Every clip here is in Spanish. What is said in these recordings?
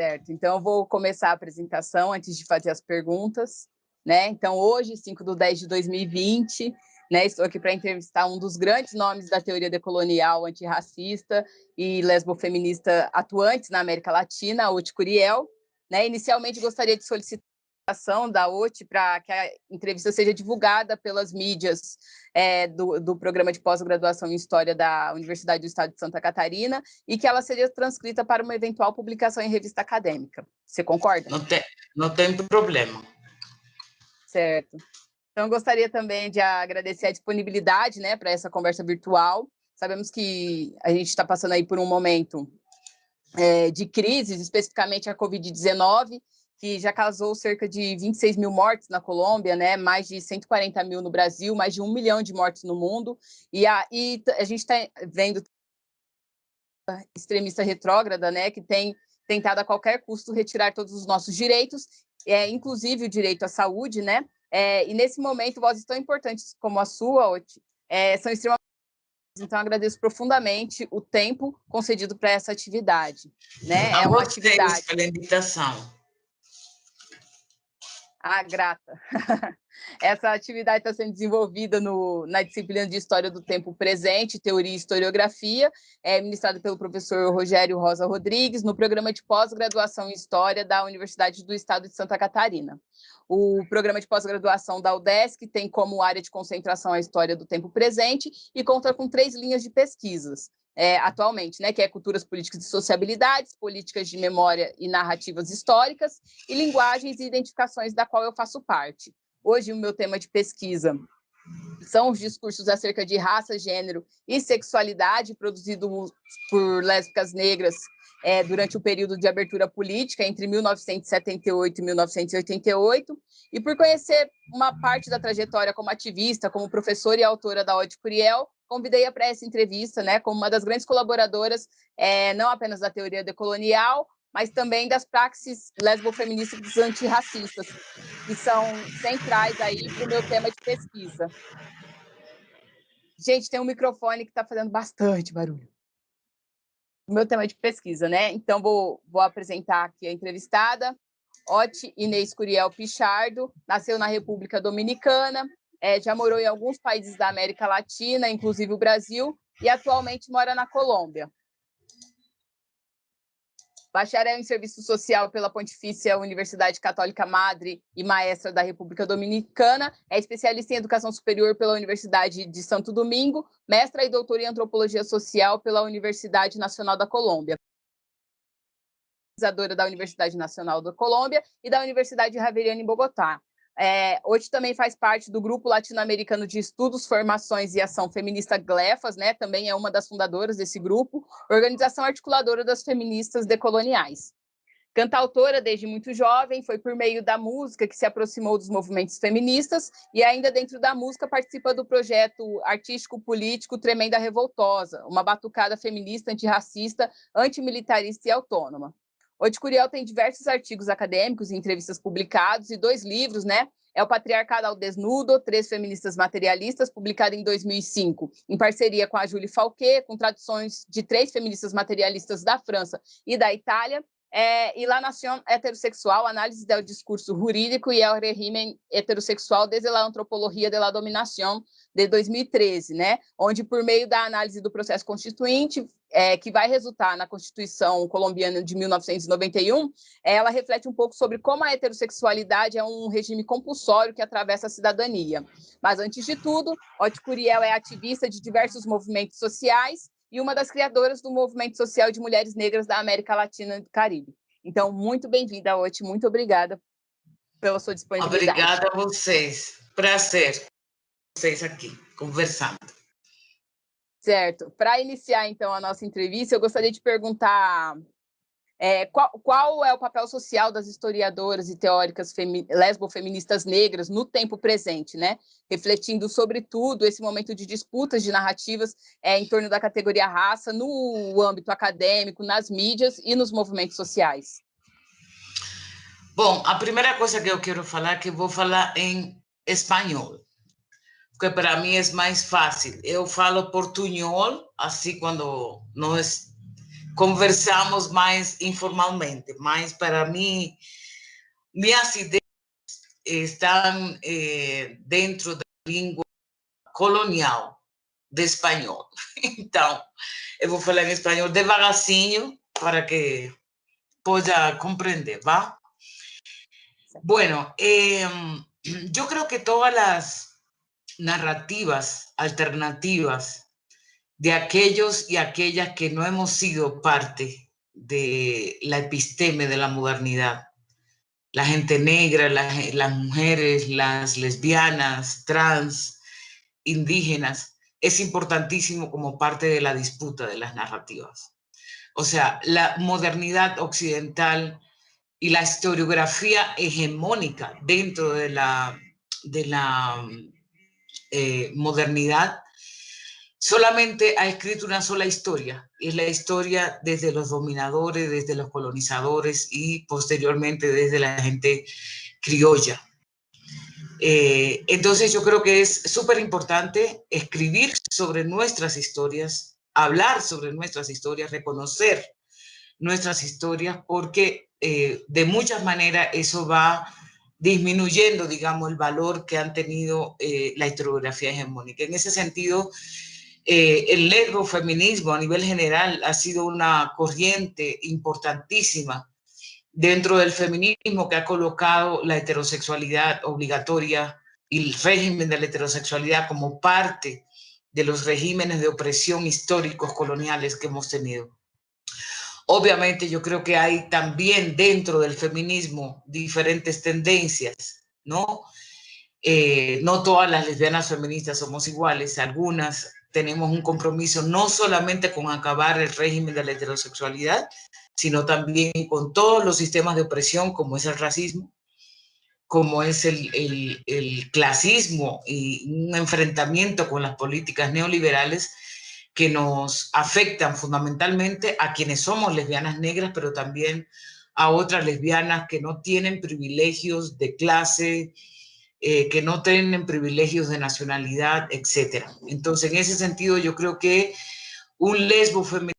Certo, então eu vou começar a apresentação antes de fazer as perguntas, né? Então, hoje, 5/10/2020, né, estou aqui para entrevistar um dos grandes nomes da teoria decolonial antirracista e lesbofeminista atuantes na América Latina, Oti Curiel. Né? Inicialmente, gostaria de solicitar a ação da Oti para que a entrevista seja divulgada pelas mídias do programa de pós-graduação em História da Universidade do Estado de Santa Catarina e que ela seja transcrita para uma eventual publicação em revista acadêmica. Você concorda? Não tem problema. Certo. Então, eu gostaria também de agradecer a disponibilidade, né, para essa conversa virtual. Sabemos que a gente está passando aí por um momento de crises, especificamente a Covid-19, que já causou cerca de 26 mil mortes na Colômbia, né, mais de 140 mil no Brasil, mais de 1 milhão de mortes no mundo, e a gente está vendo extremista retrógrada, né, que tem tentado a qualquer custo retirar todos os nossos direitos, inclusive o direito à saúde, né, e nesse momento, vozes tão importantes como a sua, Oti, são extremamente... Então, agradeço profundamente o tempo concedido para essa atividade. Né? A uma atividade pela invitação. Grata. Essa atividade está sendo desenvolvida na disciplina de História do Tempo Presente, Teoria e Historiografia, ministrada pelo professor Rogério Rosa Rodrigues, no programa de pós-graduação em História da Universidade do Estado de Santa Catarina. O programa de pós-graduação da UDESC tem como área de concentração a História do Tempo Presente e conta com 3 linhas de pesquisas. Atualmente, né, que é culturas políticas e sociabilidades, políticas de memória e narrativas históricas, e linguagens e identificações da qual eu faço parte. Hoje, o meu tema de pesquisa são os discursos acerca de raça, gênero e sexualidade produzidos por lésbicas negras durante o período de abertura política entre 1978 e 1988, e por conhecer uma parte da trajetória como ativista, como professora e autora da Oti Curiel, convidei-a para essa entrevista, né, como uma das grandes colaboradoras, não apenas da teoria decolonial, mas também das praxis lesbofeministas antirracistas, que são centrais aí para o meu tema de pesquisa. Gente, tem um microfone que está fazendo bastante barulho. O meu tema de pesquisa, né? Então, vou apresentar aqui a entrevistada. Oti Inês Curiel Pichardo, nasceu na República Dominicana, já morou em alguns países da América Latina, inclusive o Brasil, e atualmente mora na Colômbia. Bacharel em Serviço Social pela Pontifícia Universidade Católica Madre e Maestra da República Dominicana, é especialista em Educação Superior pela Universidade de Santo Domingo, mestra e doutora em Antropologia Social pela Universidade Nacional da Colômbia, pesquisadora da Universidade Nacional da Colômbia e da Universidade Javeriana em Bogotá. Hoje também faz parte do Grupo Latino-Americano de Estudos, Formações e Ação Feminista GLEFAS, né? Também é uma das fundadoras desse grupo, organização articuladora das feministas decoloniais. Cantautora desde muito jovem, foi por meio da música que se aproximou dos movimentos feministas e ainda dentro da música participa do projeto artístico-político Tremenda Revoltosa, uma batucada feminista, antirracista, antimilitarista e autônoma. Oti Curiel tem diversos artigos acadêmicos e entrevistas publicados e 2 livros, né? É o Patriarcado ao Desnudo, 3 Feministas Materialistas, publicado em 2005, em parceria com a Julie Fauquet, com traduções de 3 feministas materialistas da França e da Itália, e La Nación Heterossexual, Análise do Discurso Jurídico e El Régimen Heterossexual desde la Antropología de la Dominación, de 2013, né? Onde, por meio da análise do processo constituinte, que vai resultar na Constituição colombiana de 1991, ela reflete um pouco sobre como a heterossexualidade é um regime compulsório que atravessa a cidadania. Mas, antes de tudo, Oti Curiel é ativista de diversos movimentos sociais e uma das criadoras do movimento social de mulheres negras da América Latina e do Caribe. Então, muito bem-vinda, Oti, muito obrigada pela sua disponibilidade. Obrigada a vocês. Prazer vocês aqui, conversando. Certo. Para iniciar, então, a nossa entrevista, eu gostaria de perguntar qual é o papel social das historiadoras e teóricas lesbofeministas negras no tempo presente, né? Refletindo, sobretudo, esse momento de disputas de narrativas em torno da categoria raça no âmbito acadêmico, nas mídias e nos movimentos sociais. Bom, a primeira coisa que eu quero falar é que vou falar em espanhol, porque para mim é mais fácil. Eu falo portunhol, assim, quando não conversamos más informalmente, más para mí, minhas ideias están dentro da língua colonial de espanhol. Então, eu vou falar em espanhol devagarzinho para que pueda comprender, ¿va? Bueno, yo creo que todas las narrativas alternativas de aquellos y aquellas que no hemos sido parte de la episteme de la modernidad, la gente negra, las mujeres, las lesbianas, trans, indígenas, es importantísimo como parte de la disputa de las narrativas. O sea, la modernidad occidental y la historiografía hegemónica dentro de la modernidad solamente ha escrito una sola historia, es la historia desde los dominadores, desde los colonizadores y posteriormente desde la gente criolla. Entonces yo creo que es súper importante escribir sobre nuestras historias, hablar sobre nuestras historias, reconocer nuestras historias, porque de muchas maneras eso va disminuyendo, digamos, el valor que han tenido la historiografía hegemónica. En ese sentido, el lesbofeminismo a nivel general ha sido una corriente importantísima dentro del feminismo que ha colocado la heterosexualidad obligatoria y el régimen de la heterosexualidad como parte de los regímenes de opresión históricos coloniales que hemos tenido. Obviamente yo creo que hay también dentro del feminismo diferentes tendencias, ¿no? No todas las lesbianas feministas somos iguales, algunas tenemos un compromiso no solamente con acabar el régimen de la heterosexualidad, sino también con todos los sistemas de opresión como es el racismo, como es el clasismo y un enfrentamiento con las políticas neoliberales que nos afectan fundamentalmente a quienes somos lesbianas negras, pero también a otras lesbianas que no tienen privilegios de clase, que no tienen privilegios de nacionalidad, etc. Entonces, en ese sentido, yo creo que un lesbofeminismo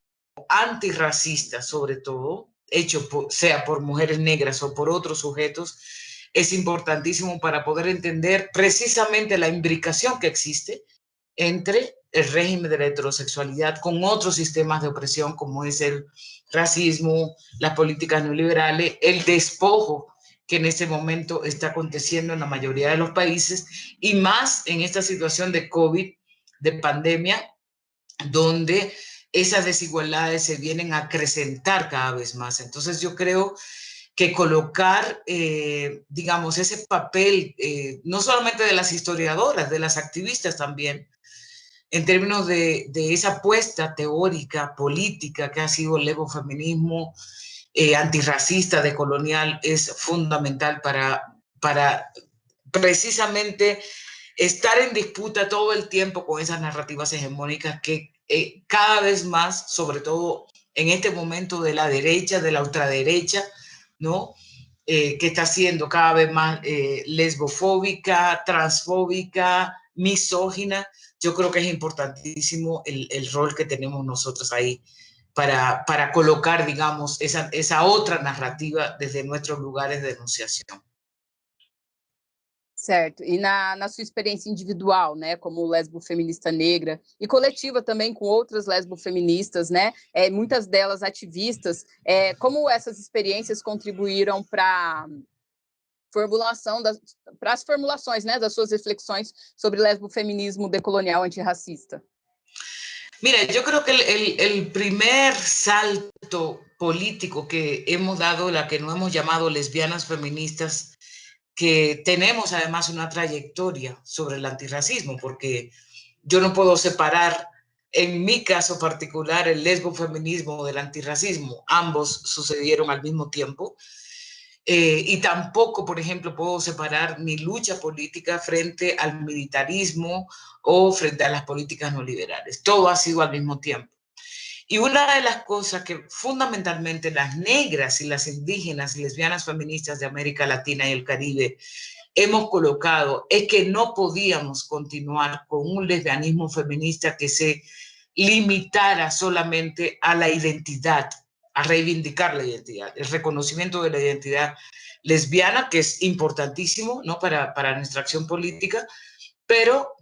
antirracista, sobre todo, hecho sea por mujeres negras o por otros sujetos, es importantísimo para poder entender precisamente la imbricación que existe entre el régimen de la heterosexualidad con otros sistemas de opresión como es el racismo, las políticas neoliberales, el despojo que en este momento está aconteciendo en la mayoría de los países y más en esta situación de COVID, de pandemia, donde esas desigualdades se vienen a acrecentar cada vez más. Entonces yo creo que colocar, digamos, ese papel, no solamente de las historiadoras, de las activistas también, en términos de esa apuesta teórica, política que ha sido el lesbofeminismo antirracista, decolonial, es fundamental para precisamente estar en disputa todo el tiempo con esas narrativas hegemónicas que cada vez más, sobre todo en este momento de la derecha, de la ultraderecha, ¿no? Que está siendo cada vez más lesbofóbica, transfóbica, misógina. Yo creo que es importantísimo el rol que tenemos nosotros ahí para colocar, digamos, esa otra narrativa desde nuestros lugares de enunciación. Certo. E na sua experiência individual, né, como lesbo-feminista negra, e coletiva também com outras lesbo-feministas, né, muitas delas ativistas, como essas experiências contribuíram para as formulações, né, das suas reflexões sobre lesbo-feminismo decolonial antirracista? Mira, yo creo que el primer salto político que hemos dado, la que no hemos llamado lesbianas feministas, que tenemos además una trayectoria sobre el antirracismo, porque yo no puedo separar, en mi caso particular, el lesbofeminismo del antirracismo. Ambos sucedieron al mismo tiempo. Y tampoco, por ejemplo, puedo separar mi lucha política frente al militarismo o frente a las políticas neoliberales. Todo ha sido al mismo tiempo. Y una de las cosas que fundamentalmente las negras y las indígenas y lesbianas feministas de América Latina y el Caribe hemos colocado es que no podíamos continuar con un lesbianismo feminista que se limitara solamente a la identidad, a reivindicar la identidad, el reconocimiento de la identidad lesbiana, que es importantísimo, ¿no?, para nuestra acción política, pero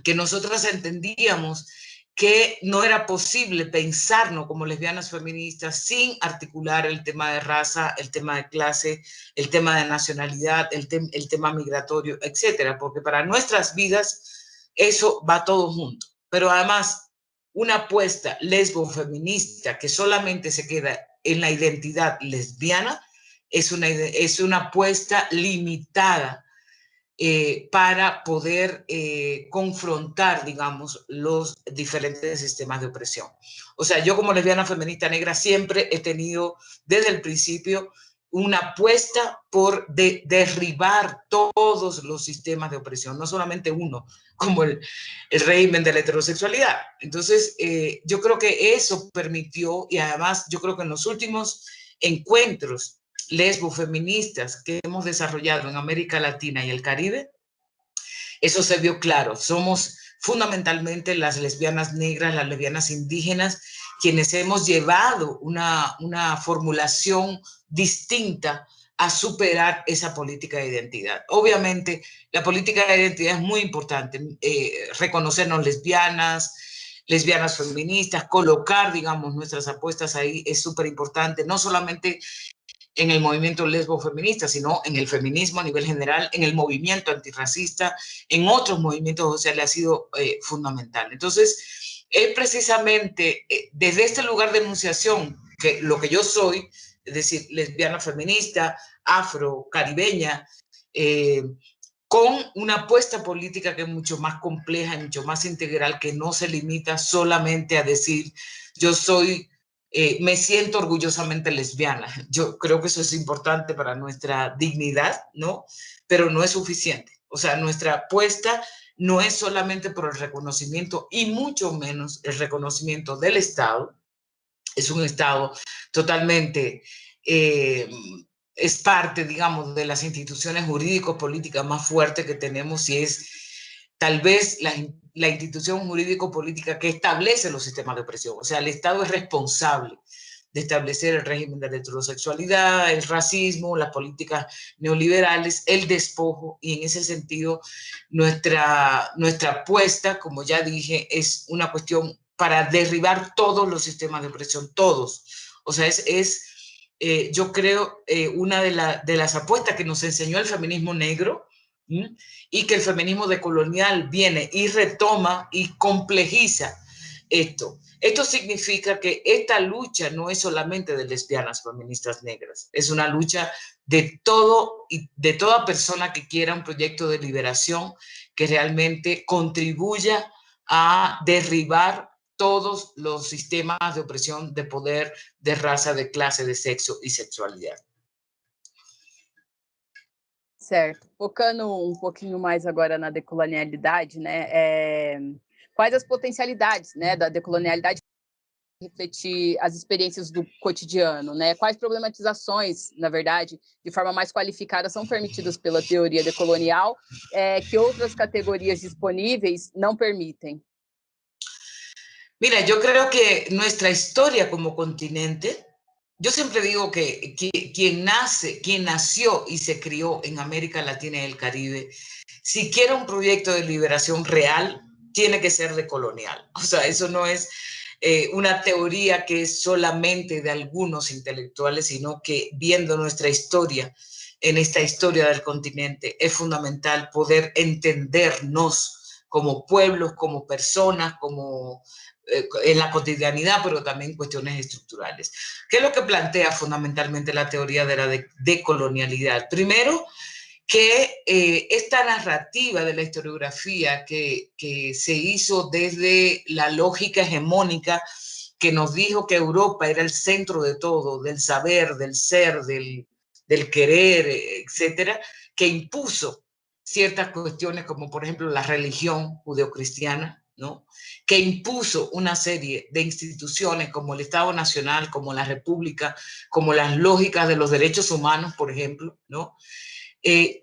que nosotras entendíamos que no era posible pensarnos como lesbianas feministas sin articular el tema de raza, el tema de clase, el tema de nacionalidad, el tema migratorio, etcétera, porque para nuestras vidas eso va todo junto. Pero además, una apuesta lesbo-feminista que solamente se queda en la identidad lesbiana es una apuesta limitada para poder confrontar, digamos, los diferentes sistemas de opresión. O sea, yo como lesbiana feminista negra siempre he tenido desde el principio una apuesta por derribar todos los sistemas de opresión, no solamente uno, como el régimen de la heterosexualidad. Entonces, yo creo que eso permitió, y además yo creo que en los últimos encuentros lesbo-feministas que hemos desarrollado en América Latina y el Caribe, eso se vio claro. Somos fundamentalmente las lesbianas negras, las lesbianas indígenas, quienes hemos llevado una formulación distinta a superar esa política de identidad. Obviamente, la política de identidad es muy importante, reconocernos lesbianas feministas, colocar, digamos, nuestras apuestas ahí es súper importante, no solamente en el movimiento lesbo-feminista, sino en el feminismo a nivel general, en el movimiento antirracista, en otros movimientos sociales ha sido fundamental. Entonces, es precisamente desde este lugar de enunciación que lo que yo soy, es decir, lesbiana feminista, afro-caribeña, con una apuesta política que es mucho más compleja y mucho más integral, que no se limita solamente a decir yo soy me siento orgullosamente lesbiana. Yo creo que eso es importante para nuestra dignidad, ¿no? Pero no es suficiente. O sea, nuestra apuesta no es solamente por el reconocimiento y mucho menos el reconocimiento del Estado. Es un Estado totalmente, es parte, digamos, de las instituciones jurídico-políticas más fuertes que tenemos y es tal vez la institución jurídico-política que establece los sistemas de opresión. O sea, el Estado es responsable de establecer el régimen de la heterosexualidad, el racismo, las políticas neoliberales, el despojo, y en ese sentido nuestra apuesta, como ya dije, es una cuestión para derribar todos los sistemas de opresión, todos. O sea, yo creo, una de las apuestas que nos enseñó el feminismo negro, y que el feminismo decolonial viene y retoma y complejiza esto. Esto significa que esta lucha no es solamente de lesbianas feministas negras, es una lucha de todo y de toda persona que quiera un proyecto de liberación que realmente contribuya a derribar todos los sistemas de opresión, de poder, de raza, de clase, de sexo y sexualidad. Certo. Focando um pouquinho mais agora na decolonialidade, né, quais as potencialidades, né, da decolonialidade refletir as experiências do cotidiano, né? Quais problematizações, na verdade, de forma mais qualificada, são permitidas pela teoria decolonial, que outras categorias disponíveis não permitem? Mira, yo creo que nuestra historia como continente, yo siempre digo que quien nació y se crió en América Latina y el Caribe, si quiere un proyecto de liberación real, tiene que ser decolonial. O sea, eso no es una teoría que es solamente de algunos intelectuales, sino que viendo nuestra historia, en esta historia del continente, es fundamental poder entendernos como pueblos, como personas, como en la cotidianidad, pero también cuestiones estructurales. ¿Qué es lo que plantea fundamentalmente la teoría de la decolonialidad? Primero, que esta narrativa de la historiografía que se hizo desde la lógica hegemónica que nos dijo que Europa era el centro de todo, del saber, del ser, del querer, etcétera, que impuso ciertas cuestiones como por ejemplo la religión judeocristiana, ¿no? Que impuso una serie de instituciones como el Estado Nacional, como la República, como las lógicas de los derechos humanos, por ejemplo, ¿no?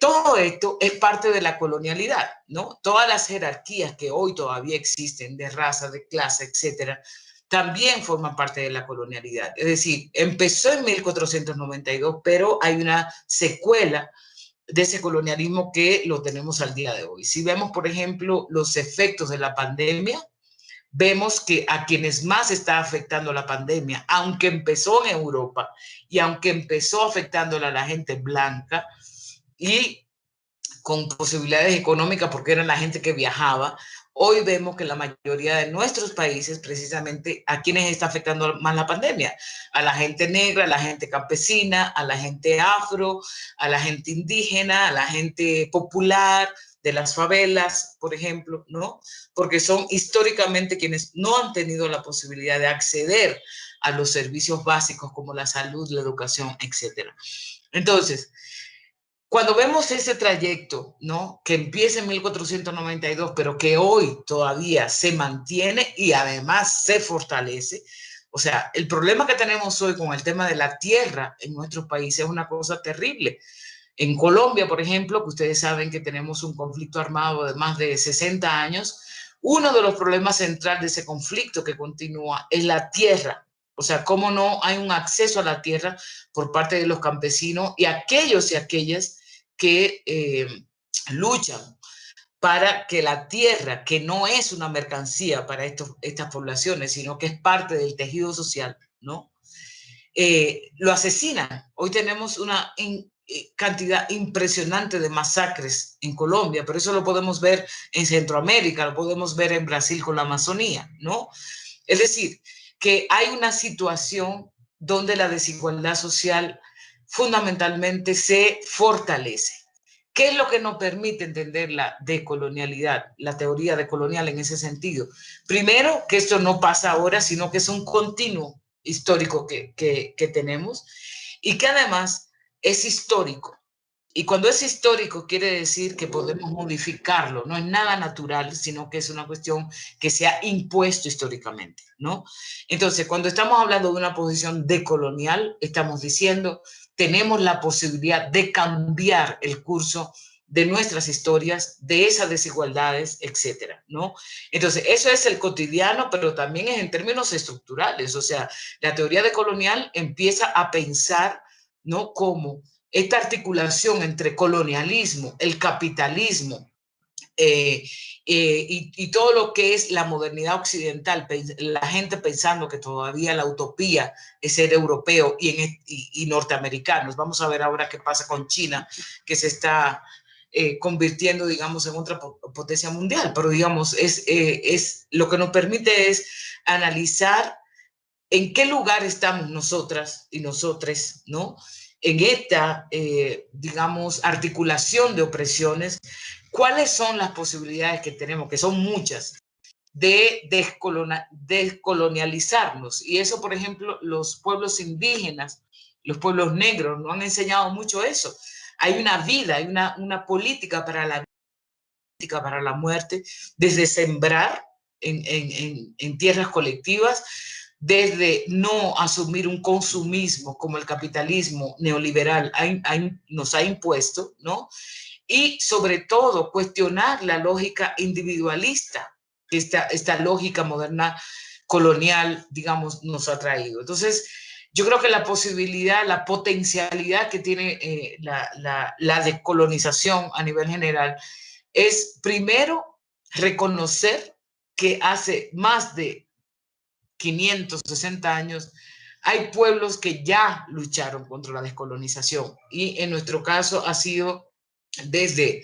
Todo esto es parte de la colonialidad, ¿no? Todas las jerarquías que hoy todavía existen de raza, de clase, etcétera, también forman parte de la colonialidad. Es decir, empezó en 1492, pero hay una secuela de ese colonialismo que lo tenemos al día de hoy. Si vemos, por ejemplo, los efectos de la pandemia, vemos que a quienes más está afectando la pandemia, aunque empezó en Europa y aunque empezó afectándola a la gente blanca y con posibilidades económicas porque eran la gente que viajaba, hoy vemos que la mayoría de nuestros países, precisamente, ¿a quienes está afectando más la pandemia? A la gente negra, a la gente campesina, a la gente afro, a la gente indígena, a la gente popular, de las favelas, por ejemplo, ¿no? Porque son históricamente quienes no han tenido la posibilidad de acceder a los servicios básicos como la salud, la educación, etcétera. Entonces, cuando vemos ese trayecto, ¿no? Que empieza en 1492, pero que hoy todavía se mantiene y además se fortalece. O sea, el problema que tenemos hoy con el tema de la tierra en nuestros países es una cosa terrible. En Colombia, por ejemplo, que ustedes saben que tenemos un conflicto armado de más de 60 años, uno de los problemas centrales de ese conflicto que continúa es la tierra. O sea, cómo no hay un acceso a la tierra por parte de los campesinos y aquellos y aquellas que luchan para que la tierra, que no es una mercancía para estas poblaciones, sino que es parte del tejido social, ¿no? Lo asesinan. Hoy tenemos una cantidad impresionante de masacres en Colombia, pero eso lo podemos ver en Centroamérica, lo podemos ver en Brasil con la Amazonía, ¿no? Es decir, que hay una situación donde la desigualdad social fundamentalmente se fortalece. ¿Qué es lo que nos permite entender la decolonialidad, la teoría decolonial en ese sentido? Primero, que esto no pasa ahora, sino que es un continuo histórico que tenemos y que además es histórico. Y cuando es histórico quiere decir que podemos modificarlo, no es nada natural, sino que es una cuestión que se ha impuesto históricamente, ¿no? Entonces, cuando estamos hablando de una posición decolonial, estamos diciendo, tenemos la posibilidad de cambiar el curso de nuestras historias, de esas desigualdades, etcétera, ¿no? Entonces, eso es el cotidiano, pero también es en términos estructurales, o sea, la teoría decolonial empieza a pensar, ¿no?, cómo esta articulación entre colonialismo, el capitalismo y todo lo que es la modernidad occidental, la gente pensando que todavía la utopía es ser europeo y norteamericanos. Vamos a ver ahora qué pasa con China, que se está convirtiendo, digamos, en otra potencia mundial, pero digamos, lo que nos permite es analizar en qué lugar estamos nosotras y nosotres, ¿no? En esta, digamos, articulación de opresiones, ¿cuáles son las posibilidades que tenemos, que son muchas, de descolonializarnos? Y eso, por ejemplo, los pueblos indígenas, los pueblos negros, nos han enseñado mucho eso. Hay una vida, hay una política para la vida, para la muerte, desde sembrar en tierras colectivas, desde no asumir un consumismo como el capitalismo neoliberal nos ha impuesto, ¿no? Y sobre todo cuestionar la lógica individualista que esta lógica moderna colonial, digamos, nos ha traído. Entonces, yo creo que la posibilidad, la potencialidad que tiene la descolonización a nivel general es, primero, reconocer que hace más de 560 años hay pueblos que ya lucharon contra la descolonización y en nuestro caso ha sido desde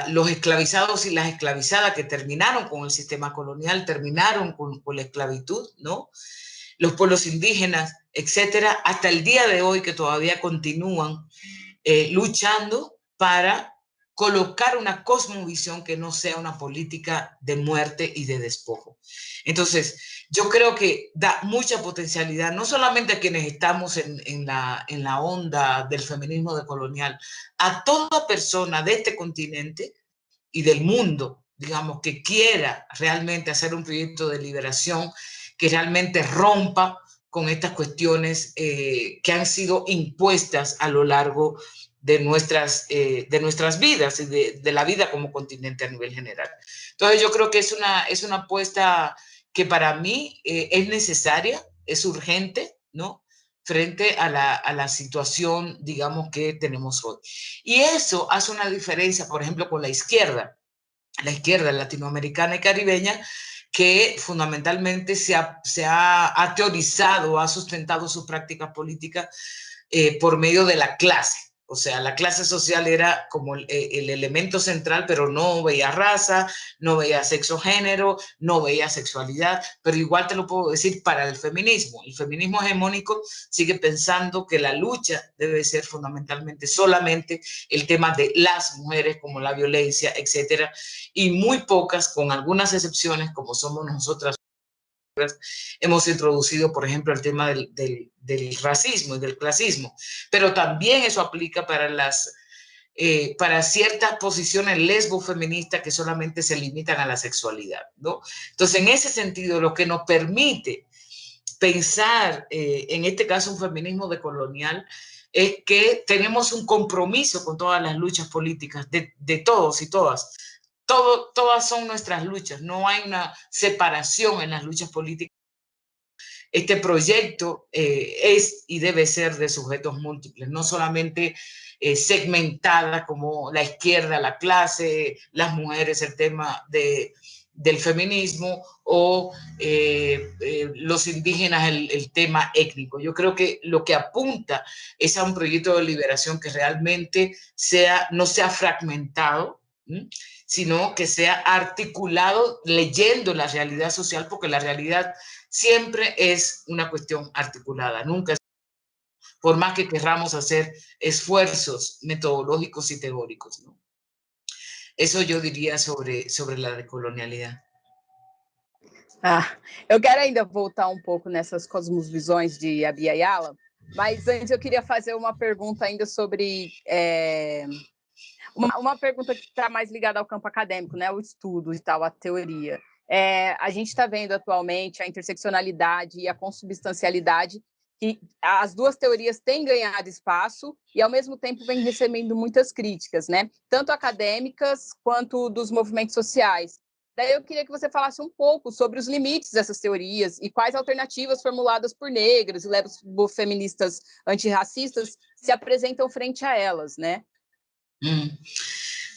los esclavizados y las esclavizadas que terminaron con el sistema colonial, terminaron con la esclavitud, ¿no? Los pueblos indígenas, etcétera, hasta el día de hoy que todavía continúan luchando para colocar una cosmovisión que no sea una política de muerte y de despojo. Entonces, yo creo que da mucha potencialidad, no solamente a quienes estamos en la onda del feminismo decolonial, a toda persona de este continente y del mundo, digamos, que quiera realmente hacer un proyecto de liberación que realmente rompa con estas cuestiones que han sido impuestas a lo largo de nuestras vidas y de la vida como continente a nivel general. Entonces yo creo que es una apuesta que para mí es necesaria, es urgente, ¿no? Frente a la situación, digamos, que tenemos hoy. Y eso hace una diferencia, por ejemplo, con la izquierda latinoamericana y caribeña, que fundamentalmente se ha teorizado, ha sustentado sus prácticas políticas por medio de la clase. O sea, la clase social era como el elemento central, pero no veía raza, no veía sexo, género, no veía sexualidad, pero igual te lo puedo decir para el feminismo. El feminismo hegemónico sigue pensando que la lucha debe ser fundamentalmente solamente el tema de las mujeres, como la violencia, etcétera, y muy pocas, con algunas excepciones, como somos nosotras, hemos introducido, por ejemplo, el tema del racismo y del clasismo, pero también eso aplica para ciertas posiciones lesbo-feministas que solamente se limitan a la sexualidad, ¿no? Entonces, en ese sentido, lo que nos permite pensar, en este caso, un feminismo decolonial, es que tenemos un compromiso con todas las luchas políticas de todos y todas. Todas son nuestras luchas, no hay una separación en las luchas políticas. Este proyecto es y debe ser de sujetos múltiples, no solamente segmentada como la izquierda, la clase, las mujeres, el tema del feminismo o los indígenas, el tema étnico. Yo creo que lo que apunta es a un proyecto de liberación que realmente no sea fragmentado, sino que sea articulado leyendo la realidad social, porque la realidad siempre es una cuestión articulada, nunca es, por más que querramos hacer esfuerzos metodológicos y teóricos, ¿no? Eso yo diría sobre la decolonialidad. Eu quero ainda voltar um pouco nessas cosmovisões de Abya Yala, mas antes eu queria fazer uma pergunta ainda sobre uma pergunta que está mais ligada ao campo acadêmico, né? O estudo e tal, a teoria. A gente está vendo atualmente a interseccionalidade e a consubstancialidade, que as duas teorias têm ganhado espaço e, ao mesmo tempo, vem recebendo muitas críticas, né? Tanto acadêmicas quanto dos movimentos sociais. Daí eu queria que você falasse um pouco sobre os limites dessas teorias e quais alternativas formuladas por negras e lesbo-feministas antirracistas se apresentam frente a elas, né?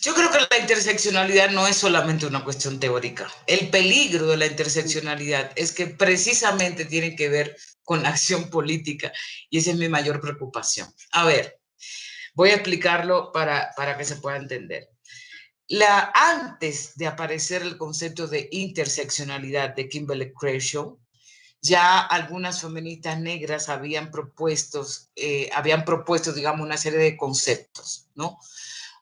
Yo creo que la interseccionalidad no es solamente una cuestión teórica. El peligro de la interseccionalidad es que precisamente tiene que ver con la acción política y esa es mi mayor preocupación. A ver, voy a explicarlo para que se pueda entender. Antes de aparecer el concepto de interseccionalidad de Kimberly Crenshaw, ya algunas feministas negras habían propuesto, digamos, una serie de conceptos, ¿no?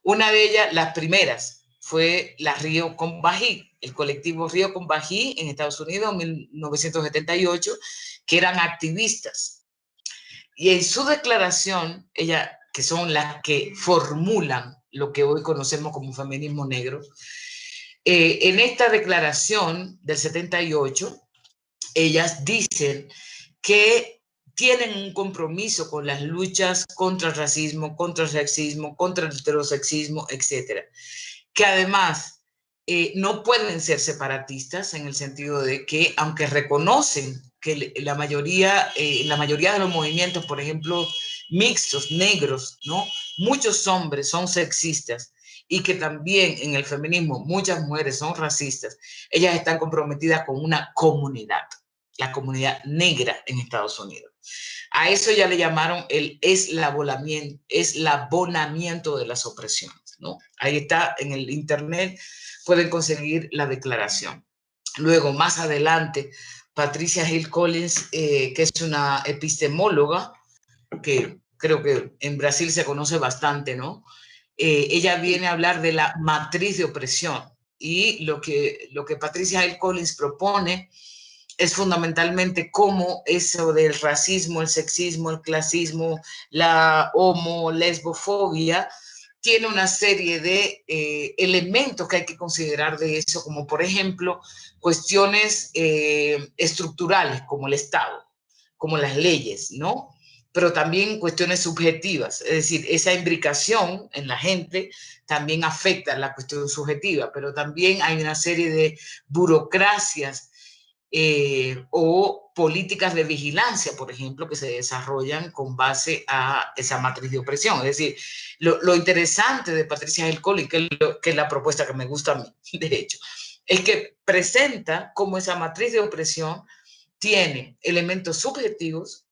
Una de ellas, las primeras, fue la Río Combahee, el colectivo Río Combahee en Estados Unidos en 1978, que eran activistas. Y en su declaración, que son las que formulan lo que hoy conocemos como feminismo negro, en esta declaración del 78, ellas dicen que tienen un compromiso con las luchas contra el racismo, contra el sexismo, contra el heterosexismo, etcétera. Que además no pueden ser separatistas en el sentido de que, aunque reconocen que la mayoría de los movimientos, por ejemplo, mixtos, negros, ¿no? Muchos hombres son sexistas y que también en el feminismo muchas mujeres son racistas, ellas están comprometidas con una comunidad, la comunidad negra en Estados Unidos. A eso ya le llamaron el eslabonamiento de las opresiones, ¿no? Ahí está en el internet, pueden conseguir la declaración. Luego, más adelante, Patricia Hill Collins, que es una epistemóloga, que creo que en Brasil se conoce bastante, ¿no? Ella viene a hablar de la matriz de opresión y lo que Patricia Hill Collins propone es fundamentalmente cómo eso del racismo, el sexismo, el clasismo, la lesbofobia, tiene una serie de elementos que hay que considerar de eso, como por ejemplo cuestiones estructurales como el Estado, como las leyes, ¿no? pero también cuestiones subjetivas. Es decir, esa imbricación en la gente también afecta la cuestión subjetiva, pero también hay una serie de burocracias o políticas de vigilancia, por ejemplo, que se desarrollan con base a esa matriz de opresión. Es decir, lo interesante de Patricia Hill Collins, que es la propuesta que me gusta a mí, de hecho, es que presenta cómo esa matriz de opresión tiene elementos subjetivos,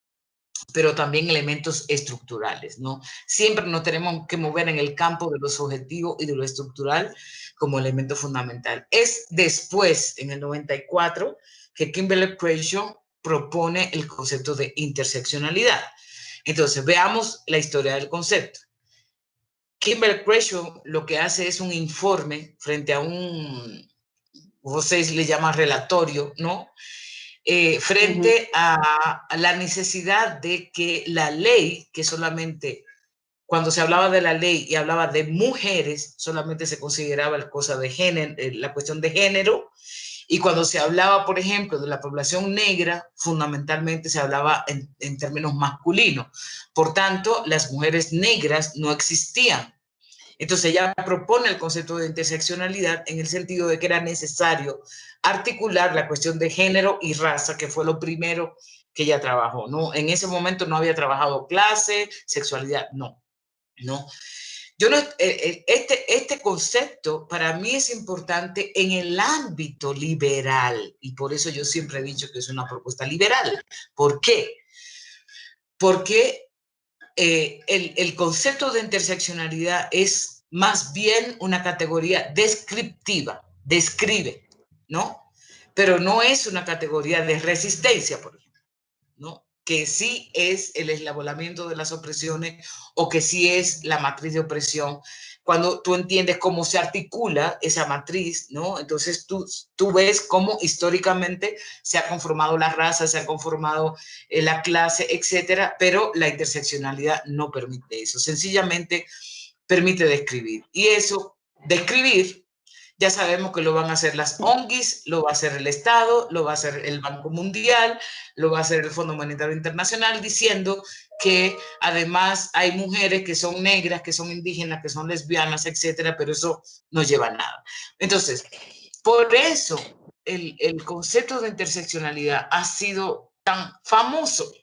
pero también elementos estructurales, ¿no? Siempre nos tenemos que mover en el campo de lo subjetivo y de lo estructural como elemento fundamental. Es después, en el 94, que Kimberlé Crenshaw propone el concepto de interseccionalidad. Entonces, veamos la historia del concepto. Kimberlé Crenshaw lo que hace es un informe frente a un, José le llama relatorio, ¿no? Frente a la necesidad de que la ley, que solamente cuando se hablaba de la ley y hablaba de mujeres, solamente se consideraba la cosa de género, la cuestión de género, y cuando se hablaba, por ejemplo, de la población negra, fundamentalmente se hablaba en términos masculinos. Por tanto, las mujeres negras no existían. Entonces ella propone el concepto de interseccionalidad en el sentido de que era necesario articular la cuestión de género y raza, que fue lo primero que ella trabajó, ¿no? En ese momento no había trabajado clase, sexualidad, no, no. Yo no, este concepto para mí es importante en el ámbito liberal, y por eso yo siempre he dicho que es una propuesta liberal. ¿Por qué? Porque el concepto de interseccionalidad es más bien una categoría descriptiva, describe, ¿no? Pero no es una categoría de resistencia, por ejemplo, ¿no? Que sí es el eslabonamiento de las opresiones o que sí es la matriz de opresión. Cuando tú entiendes cómo se articula esa matriz, ¿no? Entonces tú ves cómo históricamente se ha conformado la raza, se ha conformado la clase, etcétera, pero la interseccionalidad no permite eso. Sencillamente permite describir. Y eso, describir, ya sabemos que lo van a hacer las ONGs, lo va a hacer el Estado, lo va a hacer el Banco Mundial, lo va a hacer el Fondo Monetario Internacional, diciendo que además hay mujeres que son negras, que son indígenas, que son lesbianas, etcétera, pero eso no lleva a nada. Entonces, por eso el concepto de interseccionalidad ha sido tan famoso.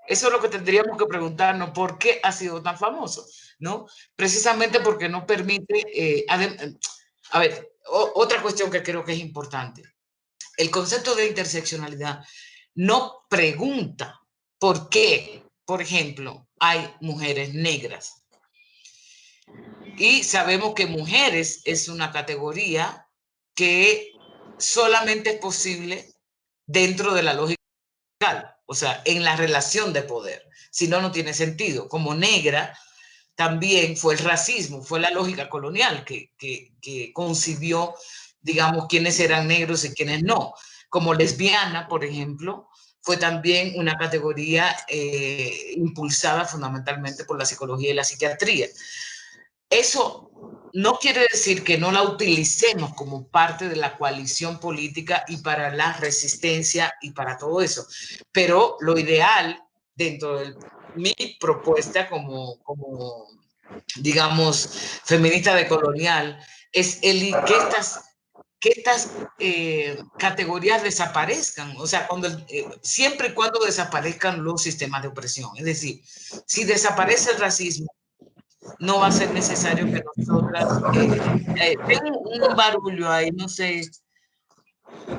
Eso es lo que tendríamos que preguntarnos, ¿por qué ha sido tan famoso? ¿No? Precisamente porque no permite, a ver, otra cuestión que creo que es importante. El concepto de interseccionalidad no pregunta por qué, por ejemplo, hay mujeres negras. Y sabemos que mujeres es una categoría que solamente es posible dentro de la lógica, o sea, en la relación de poder. Si no, no tiene sentido. Como negra, también fue el racismo, fue la lógica colonial que concibió, digamos, quiénes eran negros y quiénes no. Como lesbiana, por ejemplo, fue también una categoría impulsada fundamentalmente por la psicología y la psiquiatría. Eso no quiere decir que no la utilicemos como parte de la coalición política y para la resistencia y para todo eso, pero lo ideal dentro de mi propuesta como digamos, feminista decolonial, es que estas categorías desaparezcan, o sea, siempre y cuando desaparezcan los sistemas de opresión. Es decir, si desaparece el racismo, no va a ser necesario que nosotras... tengo un barullo ahí, no sé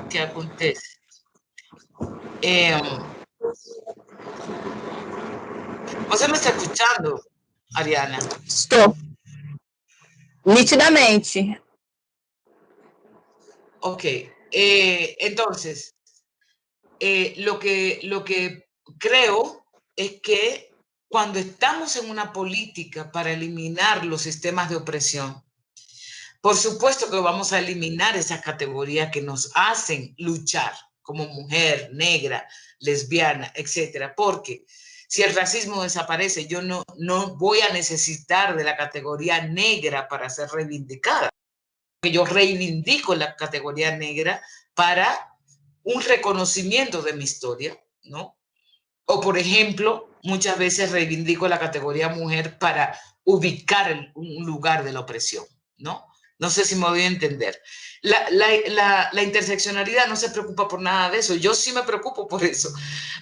qué acontece. ¿Você me está escuchando, Ariana? Estou. Nitidamente. Ok. Entonces, lo que creo es que cuando estamos en una política para eliminar los sistemas de opresión, por supuesto que vamos a eliminar esas categorías que nos hacen luchar como mujer, negra, lesbiana, etcétera, porque si el racismo desaparece, yo no voy a necesitar de la categoría negra para ser reivindicada. Que yo reivindico la categoría negra para un reconocimiento de mi historia, ¿no? O, por ejemplo, muchas veces reivindico la categoría mujer para ubicar un lugar de la opresión, ¿no? No sé si me voy a entender. La interseccionalidad no se preocupa por nada de eso. Yo sí me preocupo por eso,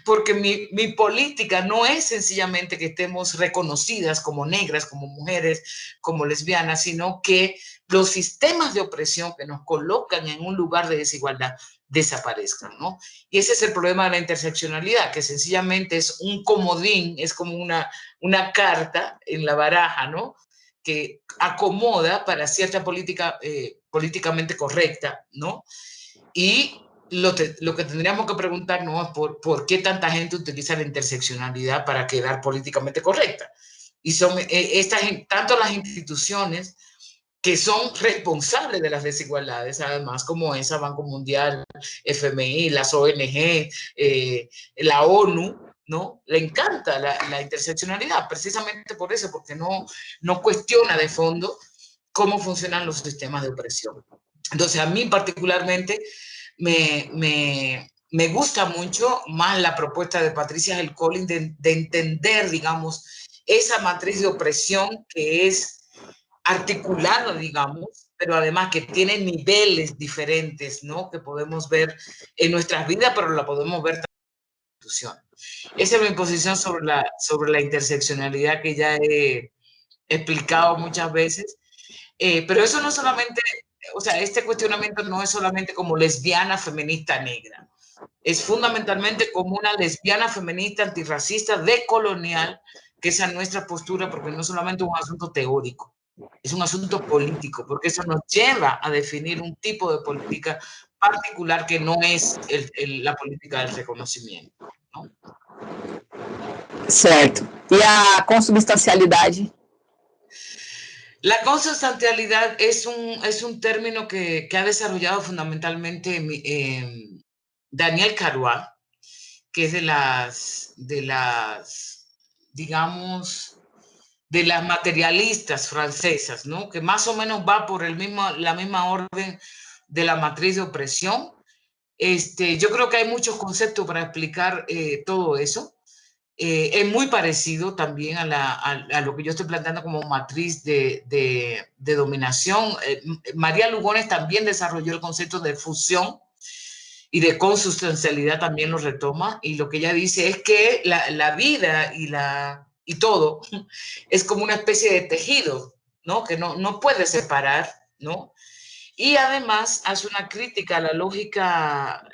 porque mi política no es sencillamente que estemos reconocidas como negras, como mujeres, como lesbianas, sino que los sistemas de opresión que nos colocan en un lugar de desigualdad desaparezcan, ¿no? Y ese es el problema de la interseccionalidad, que sencillamente es un comodín, es como una carta en la baraja, ¿no? Que acomoda para cierta política políticamente correcta, ¿no? Y lo que tendríamos que preguntarnos es por qué tanta gente utiliza la interseccionalidad para quedar políticamente correcta. Y son tanto las instituciones que son responsables de las desigualdades, además, como esa Banco Mundial, FMI, las ONG, la ONU, ¿no? Le encanta la interseccionalidad, precisamente por eso, porque no cuestiona de fondo cómo funcionan los sistemas de opresión. Entonces, a mí particularmente me gusta mucho más la propuesta de Patricia Hill Collins de entender, digamos, esa matriz de opresión que es articulado, digamos, pero además que tiene niveles diferentes, ¿no? Que podemos ver en nuestras vidas, pero la podemos ver en la institución. Esa es mi posición sobre la interseccionalidad que ya he explicado muchas veces. Pero eso no solamente, o sea, este cuestionamiento no es solamente como lesbiana feminista negra. Es fundamentalmente como una lesbiana feminista antirracista decolonial, que esa es nuestra postura, porque no solamente es un asunto teórico, es un asunto político, porque eso nos lleva a definir un tipo de política particular que no es la política del reconocimiento, ¿no? Certo. E a consubstancialidade? La consustancialidad es un término que ha desarrollado fundamentalmente Daniel Carois, que es digamos, de las materialistas francesas, ¿no? Que más o menos va por la misma orden de la matriz de opresión. Yo creo que hay muchos conceptos para explicar todo eso. Es muy parecido también a lo que yo estoy planteando como matriz de dominación. María Lugones también desarrolló el concepto de fusión y de consustancialidad, también lo retoma, y lo que ella dice es que la vida y todo es como una especie de tejido, ¿no? Que no puede separar, ¿no? Y además hace una crítica a la lógica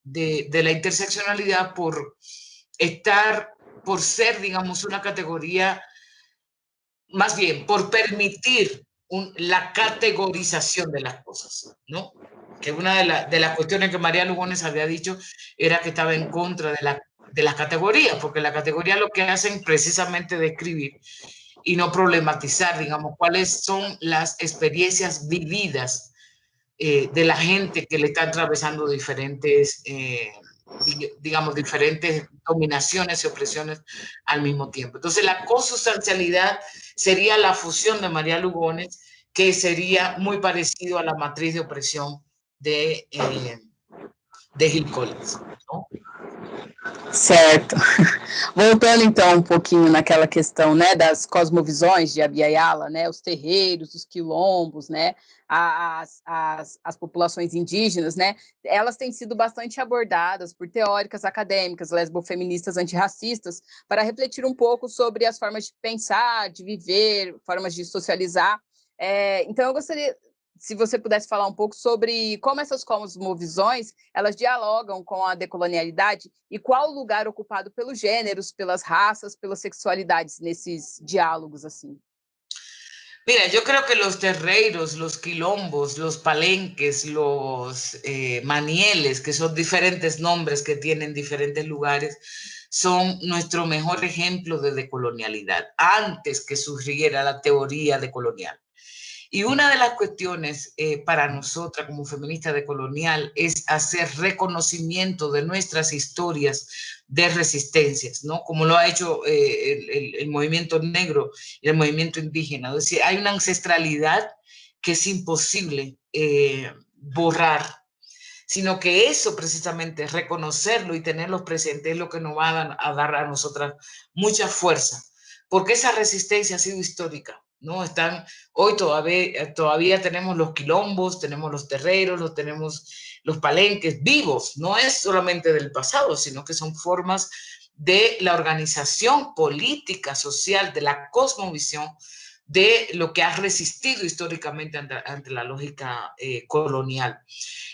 de la interseccionalidad por ser, digamos, una categoría, más bien, por permitir la categorización de las cosas, ¿no? Que una de las cuestiones que María Lugones había dicho era que estaba en contra de las categorías, porque las categorías lo que hacen precisamente describir y no problematizar, digamos, cuáles son las experiencias vividas de la gente que le está atravesando diferentes, digamos, diferentes dominaciones y opresiones al mismo tiempo. Entonces, la consustancialidad sería la fusión de María Lugones, que sería muy parecido a la matriz de opresión de Hill Collins, ¿no? Certo. Voltando então um pouquinho naquela questão, né, das cosmovisões de Abiyala, né, os terreiros, os quilombos, né, as populações indígenas, né, elas têm sido bastante abordadas por teóricas acadêmicas, lesbofeministas antirracistas, para refletir um pouco sobre as formas de pensar, de viver, formas de socializar. Então eu gostaria, se você pudesse falar um pouco sobre como essas cosmovisões, elas dialogam com a decolonialidade e qual o lugar ocupado pelos gêneros, pelas raças, pelas sexualidades nesses diálogos, assim. Mira, yo creo que los terreiros, los quilombos, los palenques, los manieles, que son diferentes nombres que tienen diferentes lugares, son nuestro mejor ejemplo de decolonialidad, antes que surgiera la teoría decolonial. Y una de las cuestiones para nosotras como feministas decolonial es hacer reconocimiento de nuestras historias de resistencias, ¿no? Como lo ha hecho el movimiento negro y el movimiento indígena. Es decir, hay una ancestralidad que es imposible borrar, sino que eso precisamente, reconocerlo y tenerlo presente es lo que nos va a dar a nosotras mucha fuerza, porque esa resistencia ha sido histórica, ¿no? Hoy todavía tenemos los quilombos, tenemos los terreros, tenemos los palenques vivos, no es solamente del pasado, sino que son formas de la organización política, social, de la cosmovisión, de lo que ha resistido históricamente ante la lógica colonial.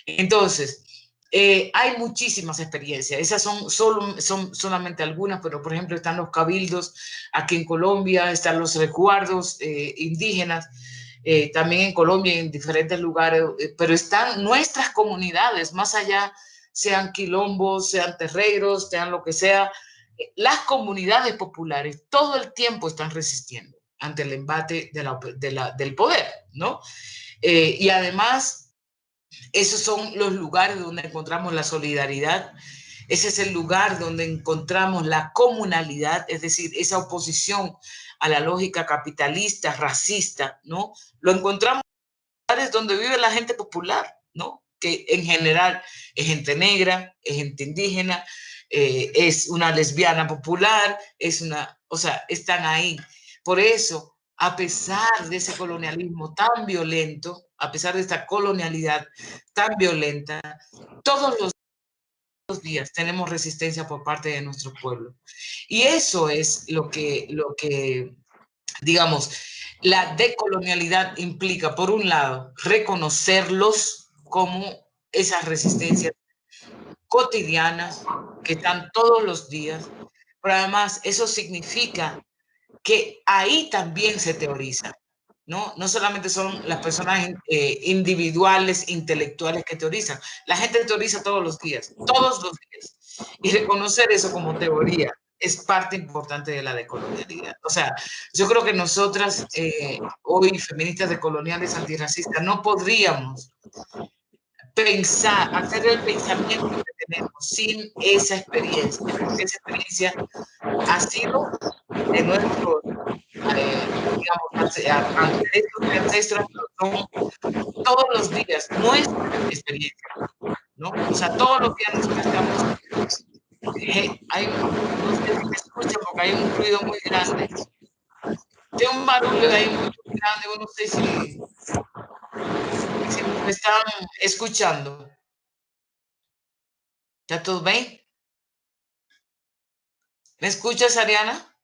Entonces, hay muchísimas experiencias. Esas son solamente algunas, pero por ejemplo están los cabildos aquí en Colombia, están los resguardos indígenas, también en Colombia, en diferentes lugares, pero están nuestras comunidades, más allá, sean quilombos, sean terreiros, sean lo que sea, las comunidades populares todo el tiempo están resistiendo ante el embate del poder, ¿no? Y además, esos son los lugares donde encontramos la solidaridad, ese es el lugar donde encontramos la comunalidad, es decir, esa oposición a la lógica capitalista, racista, ¿no? Lo encontramos en lugares donde vive la gente popular, ¿no? Que en general es gente negra, es gente indígena, es una lesbiana popular, o sea, están ahí. Por eso, a pesar de ese colonialismo tan violento, a pesar de esta colonialidad tan violenta, todos los días tenemos resistencia por parte de nuestro pueblo. Y eso es lo que digamos, la decolonialidad implica, por un lado, reconocerlos como esas resistencias cotidianas que están todos los días, pero además eso significa que ahí también se teoriza, ¿no? No solamente son las personas individuales, intelectuales que teorizan, la gente teoriza todos los días, y reconocer eso como teoría es parte importante de la decolonialidad. O sea, yo creo que nosotras, hoy, feministas decoloniales antirracistas, no podríamos hacer el pensamiento que tenemos sin esa experiencia, porque esa experiencia ha sido de nuestros, digamos, ancestros, son todos los días nuestra experiencia, ¿no? O sea, todos los días nosotros estamos, no sé si me escuchan porque hay un ruido muy grande, hay un barullo de ahí muy grande, no sé si me están escuchando. ¿Ya todos ven? ¿Me escuchas, Ariana?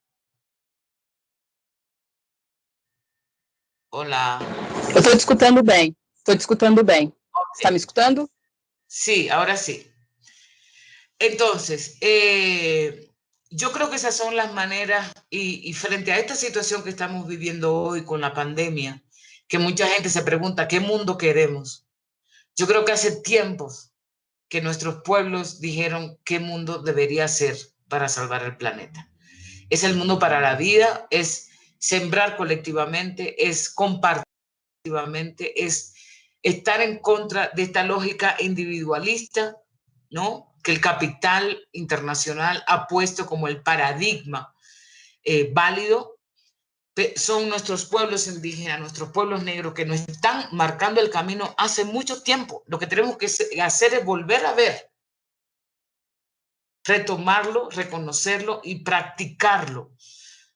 Hola. Eu estou te escutando bem. Estou te escutando bem. Okay. Está me escutando? Sí, ahora sí. Entonces, yo creo que esas son las maneras, y frente a esta situación que estamos viviendo hoy con la pandemia, que mucha gente se pregunta, ¿qué mundo queremos? Yo creo que hace tiempos que nuestros pueblos dijeron qué mundo debería ser para salvar el planeta. Es el mundo para la vida, es sembrar colectivamente, es compartir colectivamente, es estar en contra de esta lógica individualista, ¿no? Que el capital internacional ha puesto como el paradigma válido. Son nuestros pueblos indígenas, nuestros pueblos negros que nos están marcando el camino hace mucho tiempo. Lo que tenemos que hacer es volver a ver, retomarlo, reconocerlo y practicarlo.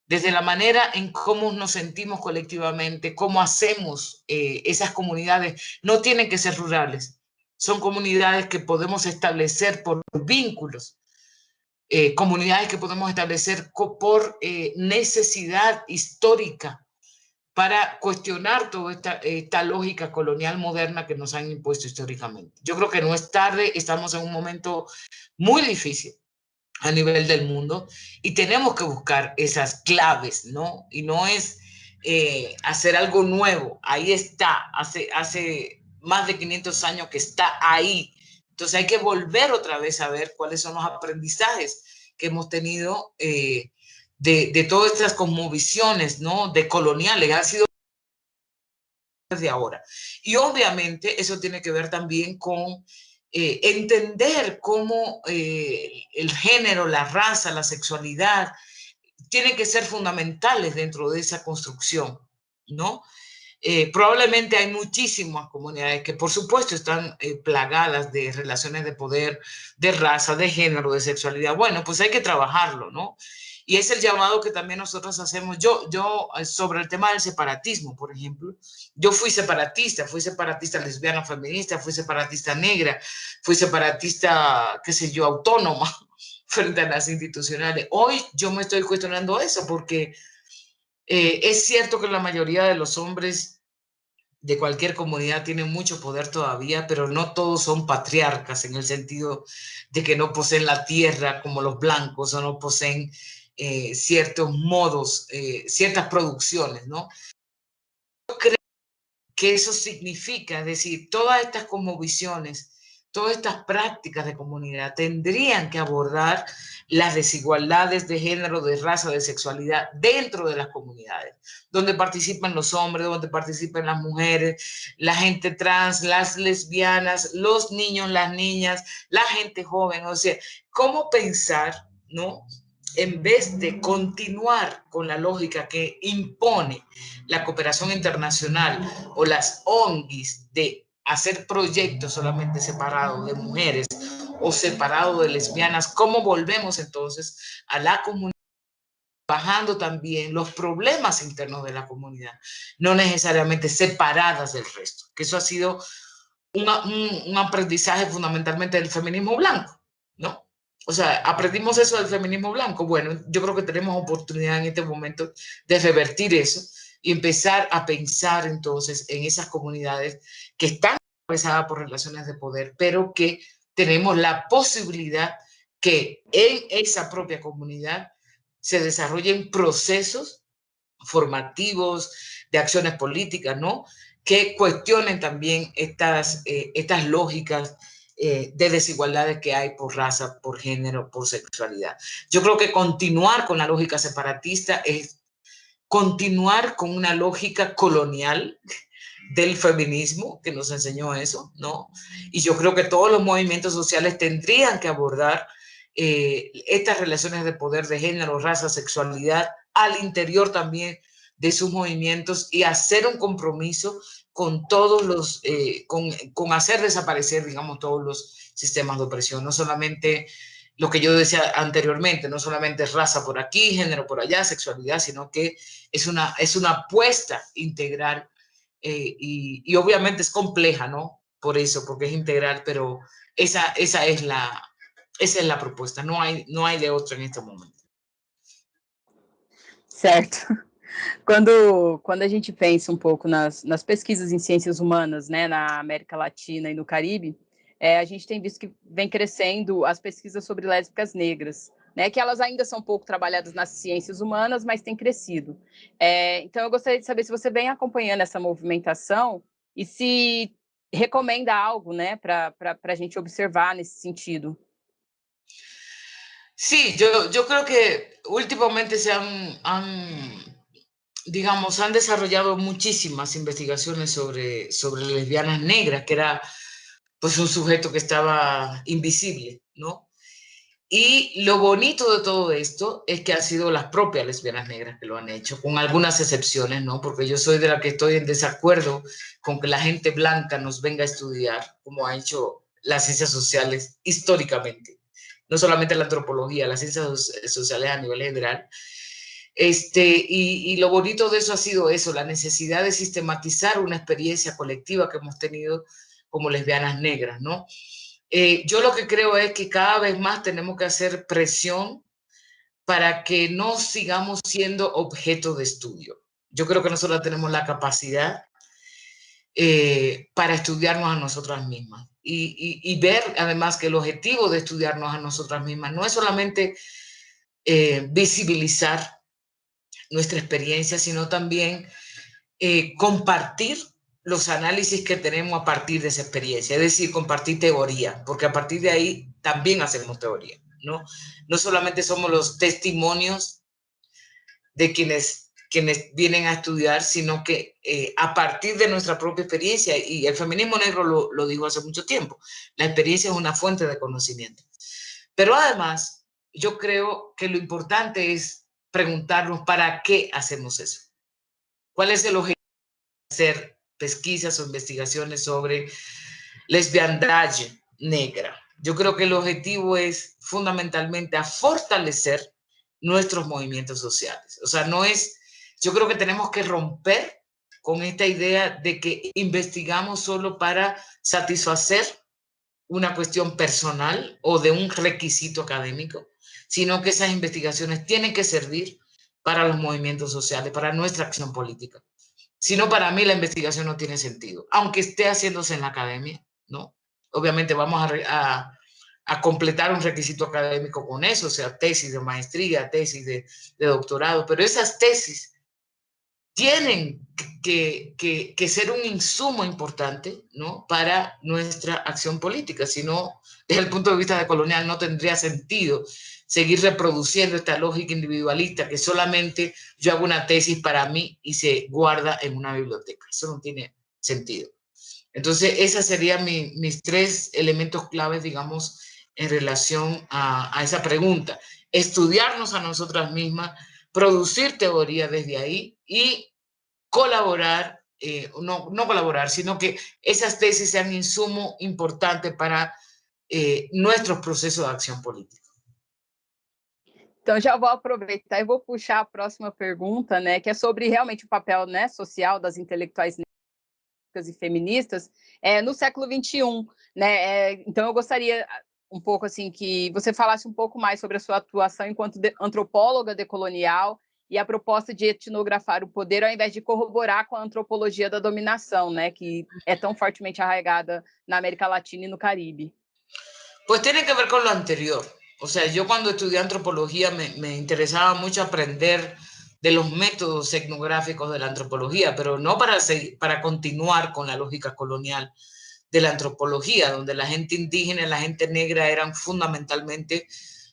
Desde la manera en cómo nos sentimos colectivamente, cómo hacemos esas comunidades, no tienen que ser rurales, son comunidades que podemos establecer por vínculos, comunidades que podemos establecer por necesidad histórica para cuestionar toda esta lógica colonial moderna que nos han impuesto históricamente. Yo creo que no es tarde, estamos en un momento muy difícil a nivel del mundo y tenemos que buscar esas claves, ¿no? Y no es hacer algo nuevo, ahí está, hace más de 500 años que está ahí. Entonces hay que volver otra vez a ver cuáles son los aprendizajes que hemos tenido de todas estas cosmovisiones, ¿no? De coloniales, han sido de ahora. Y obviamente eso tiene que ver también con entender cómo el género, la raza, la sexualidad tienen que ser fundamentales dentro de esa construcción, ¿no? Probablemente hay muchísimas comunidades que por supuesto están plagadas de relaciones de poder, de raza, de género, de sexualidad. Bueno, pues hay que trabajarlo, ¿no? Y es el llamado que también nosotros hacemos. Yo sobre el tema del separatismo, por ejemplo, yo fui separatista lesbiana feminista, fui separatista negra, fui separatista, qué sé yo, autónoma frente a las institucionales. Hoy yo me estoy cuestionando eso porque es cierto que la mayoría de los hombres de cualquier comunidad tienen mucho poder todavía, pero no todos son patriarcas en el sentido de que no poseen la tierra como los blancos o no poseen ciertos modos, ciertas producciones, ¿no? Yo creo que eso significa, es decir, todas estas cosmovisiones, todas estas prácticas de comunidad tendrían que abordar las desigualdades de género, de raza, de sexualidad dentro de las comunidades, donde participan los hombres, donde participan las mujeres, la gente trans, las lesbianas, los niños, las niñas, la gente joven. O sea, ¿cómo pensar, no? En vez de continuar con la lógica que impone la cooperación internacional o las ONGs de hacer proyectos solamente separados de mujeres o separados de lesbianas, ¿cómo volvemos entonces a la comunidad? Bajando también los problemas internos de la comunidad, no necesariamente separadas del resto, que eso ha sido un aprendizaje fundamentalmente del feminismo blanco, ¿no? O sea, aprendimos eso del feminismo blanco. Bueno, yo creo que tenemos oportunidad en este momento de revertir eso y empezar a pensar entonces en esas comunidades que están atravesadas por relaciones de poder, pero que tenemos la posibilidad que en esa propia comunidad se desarrollen procesos formativos, de acciones políticas, ¿no? Que cuestionen también estas lógicas de desigualdades que hay por raza, por género, por sexualidad. Yo creo que continuar con la lógica separatista es continuar con una lógica colonial del feminismo que nos enseñó eso, ¿no? Y yo creo que todos los movimientos sociales tendrían que abordar estas relaciones de poder de género, raza, sexualidad al interior también de sus movimientos y hacer un compromiso con todos los, con hacer desaparecer, digamos, todos los sistemas de opresión, no solamente lo que yo decía anteriormente, no solamente raza por aquí, género por allá, sexualidad, sino que es una apuesta integral y obviamente es compleja, ¿no? Por eso, porque es integral, pero esa es la propuesta, no hay de otra en este momento. Certo. Quando a gente pensa um pouco nas pesquisas em ciências humanas, né, na América Latina e no Caribe, a gente tem visto que vem crescendo as pesquisas sobre lésbicas negras, né, que elas ainda são pouco trabalhadas nas ciências humanas, mas têm crescido. Então, eu gostaria de saber se você vem acompanhando essa movimentação e se recomenda algo, né, para a gente observar nesse sentido. Sí, yo creo que últimamente digamos, han desarrollado muchísimas investigaciones sobre lesbianas negras, que era pues un sujeto que estaba invisible, ¿no? Y lo bonito de todo esto es que han sido las propias lesbianas negras que lo han hecho, con algunas excepciones, ¿no? Porque yo soy de la que estoy en desacuerdo con que la gente blanca nos venga a estudiar, como ha hecho las ciencias sociales históricamente, no solamente la antropología, las ciencias sociales a nivel general. Y lo bonito de eso ha sido eso, la necesidad de sistematizar una experiencia colectiva que hemos tenido como lesbianas negras, ¿no? Yo lo que creo es que cada vez más tenemos que hacer presión para que no sigamos siendo objeto de estudio. Yo creo que nosotros tenemos la capacidad para estudiarnos a nosotras mismas y ver además que el objetivo de estudiarnos a nosotras mismas no es solamente visibilizar nuestra experiencia, sino también compartir los análisis que tenemos a partir de esa experiencia, es decir, compartir teoría, porque a partir de ahí también hacemos teoría, ¿no? No solamente somos los testimonios de quienes vienen a estudiar, sino que a partir de nuestra propia experiencia, y el feminismo negro lo dijo hace mucho tiempo, la experiencia es una fuente de conocimiento. Pero además, yo creo que lo importante es preguntarnos para qué hacemos eso. ¿Cuál es el objetivo hacer pesquisas o investigaciones sobre lesbiandad negra. Yo creo que el objetivo es fundamentalmente a fortalecer nuestros movimientos sociales. O sea, no es, yo creo que tenemos que romper con esta idea de que investigamos solo para satisfacer una cuestión personal o de un requisito académico, sino que esas investigaciones tienen que servir para los movimientos sociales, para nuestra acción política. Si no, para mí la investigación no tiene sentido, aunque esté haciéndose en la academia, ¿no? Obviamente vamos a completar un requisito académico con eso, o sea, tesis de maestría, tesis de doctorado, pero esas tesis tienen que ser un insumo importante, ¿no?, para nuestra acción política. Si no, desde el punto de vista de colonial, no tendría sentido seguir reproduciendo esta lógica individualista que solamente yo hago una tesis para mí y se guarda en una biblioteca. Eso no tiene sentido. Entonces, esos serían mis tres elementos claves, digamos, en relación a esa pregunta. Estudiarnos a nosotras mismas, producir teoría desde ahí y colaborar, no colaborar, sino que esas tesis sean insumo importante para nuestros procesos de acción política. Então, já vou aproveitar e vou puxar a próxima pergunta, né, que é sobre realmente o papel, né, social das intelectuais negras e feministas no século XXI, né? Então, eu gostaria um pouco assim que você falasse um pouco mais sobre a sua atuação enquanto antropóloga decolonial e a proposta de etnografar o poder ao invés de corroborar com a antropologia da dominação, né, que é tão fortemente arraigada na América Latina e no Caribe. Pues tiene que ver con lo anterior. O sea, yo cuando estudié antropología me interesaba mucho aprender de los métodos etnográficos de la antropología, pero no para continuar con la lógica colonial de la antropología, donde la gente indígena y la gente negra eran fundamentalmente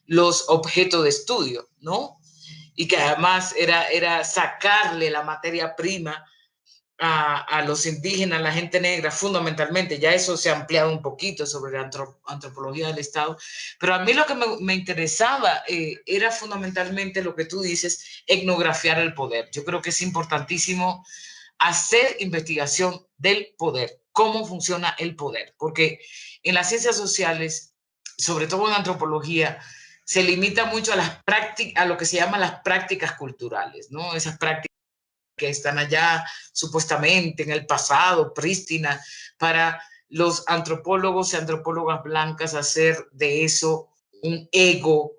los objetos de estudio, ¿no? Y que además era sacarle la materia prima a los indígenas, a la gente negra, fundamentalmente. Ya eso se ha ampliado un poquito sobre la antropología del Estado. Pero a mí lo que me interesaba era fundamentalmente lo que tú dices, etnografiar el poder. Yo creo que es importantísimo hacer investigación del poder, cómo funciona el poder, porque en las ciencias sociales, sobre todo en antropología, se limita mucho a lo que se llama las prácticas culturales, ¿no? Esas prácticas que están allá supuestamente en el pasado, prístina, para los antropólogos y antropólogas blancas hacer de eso un ego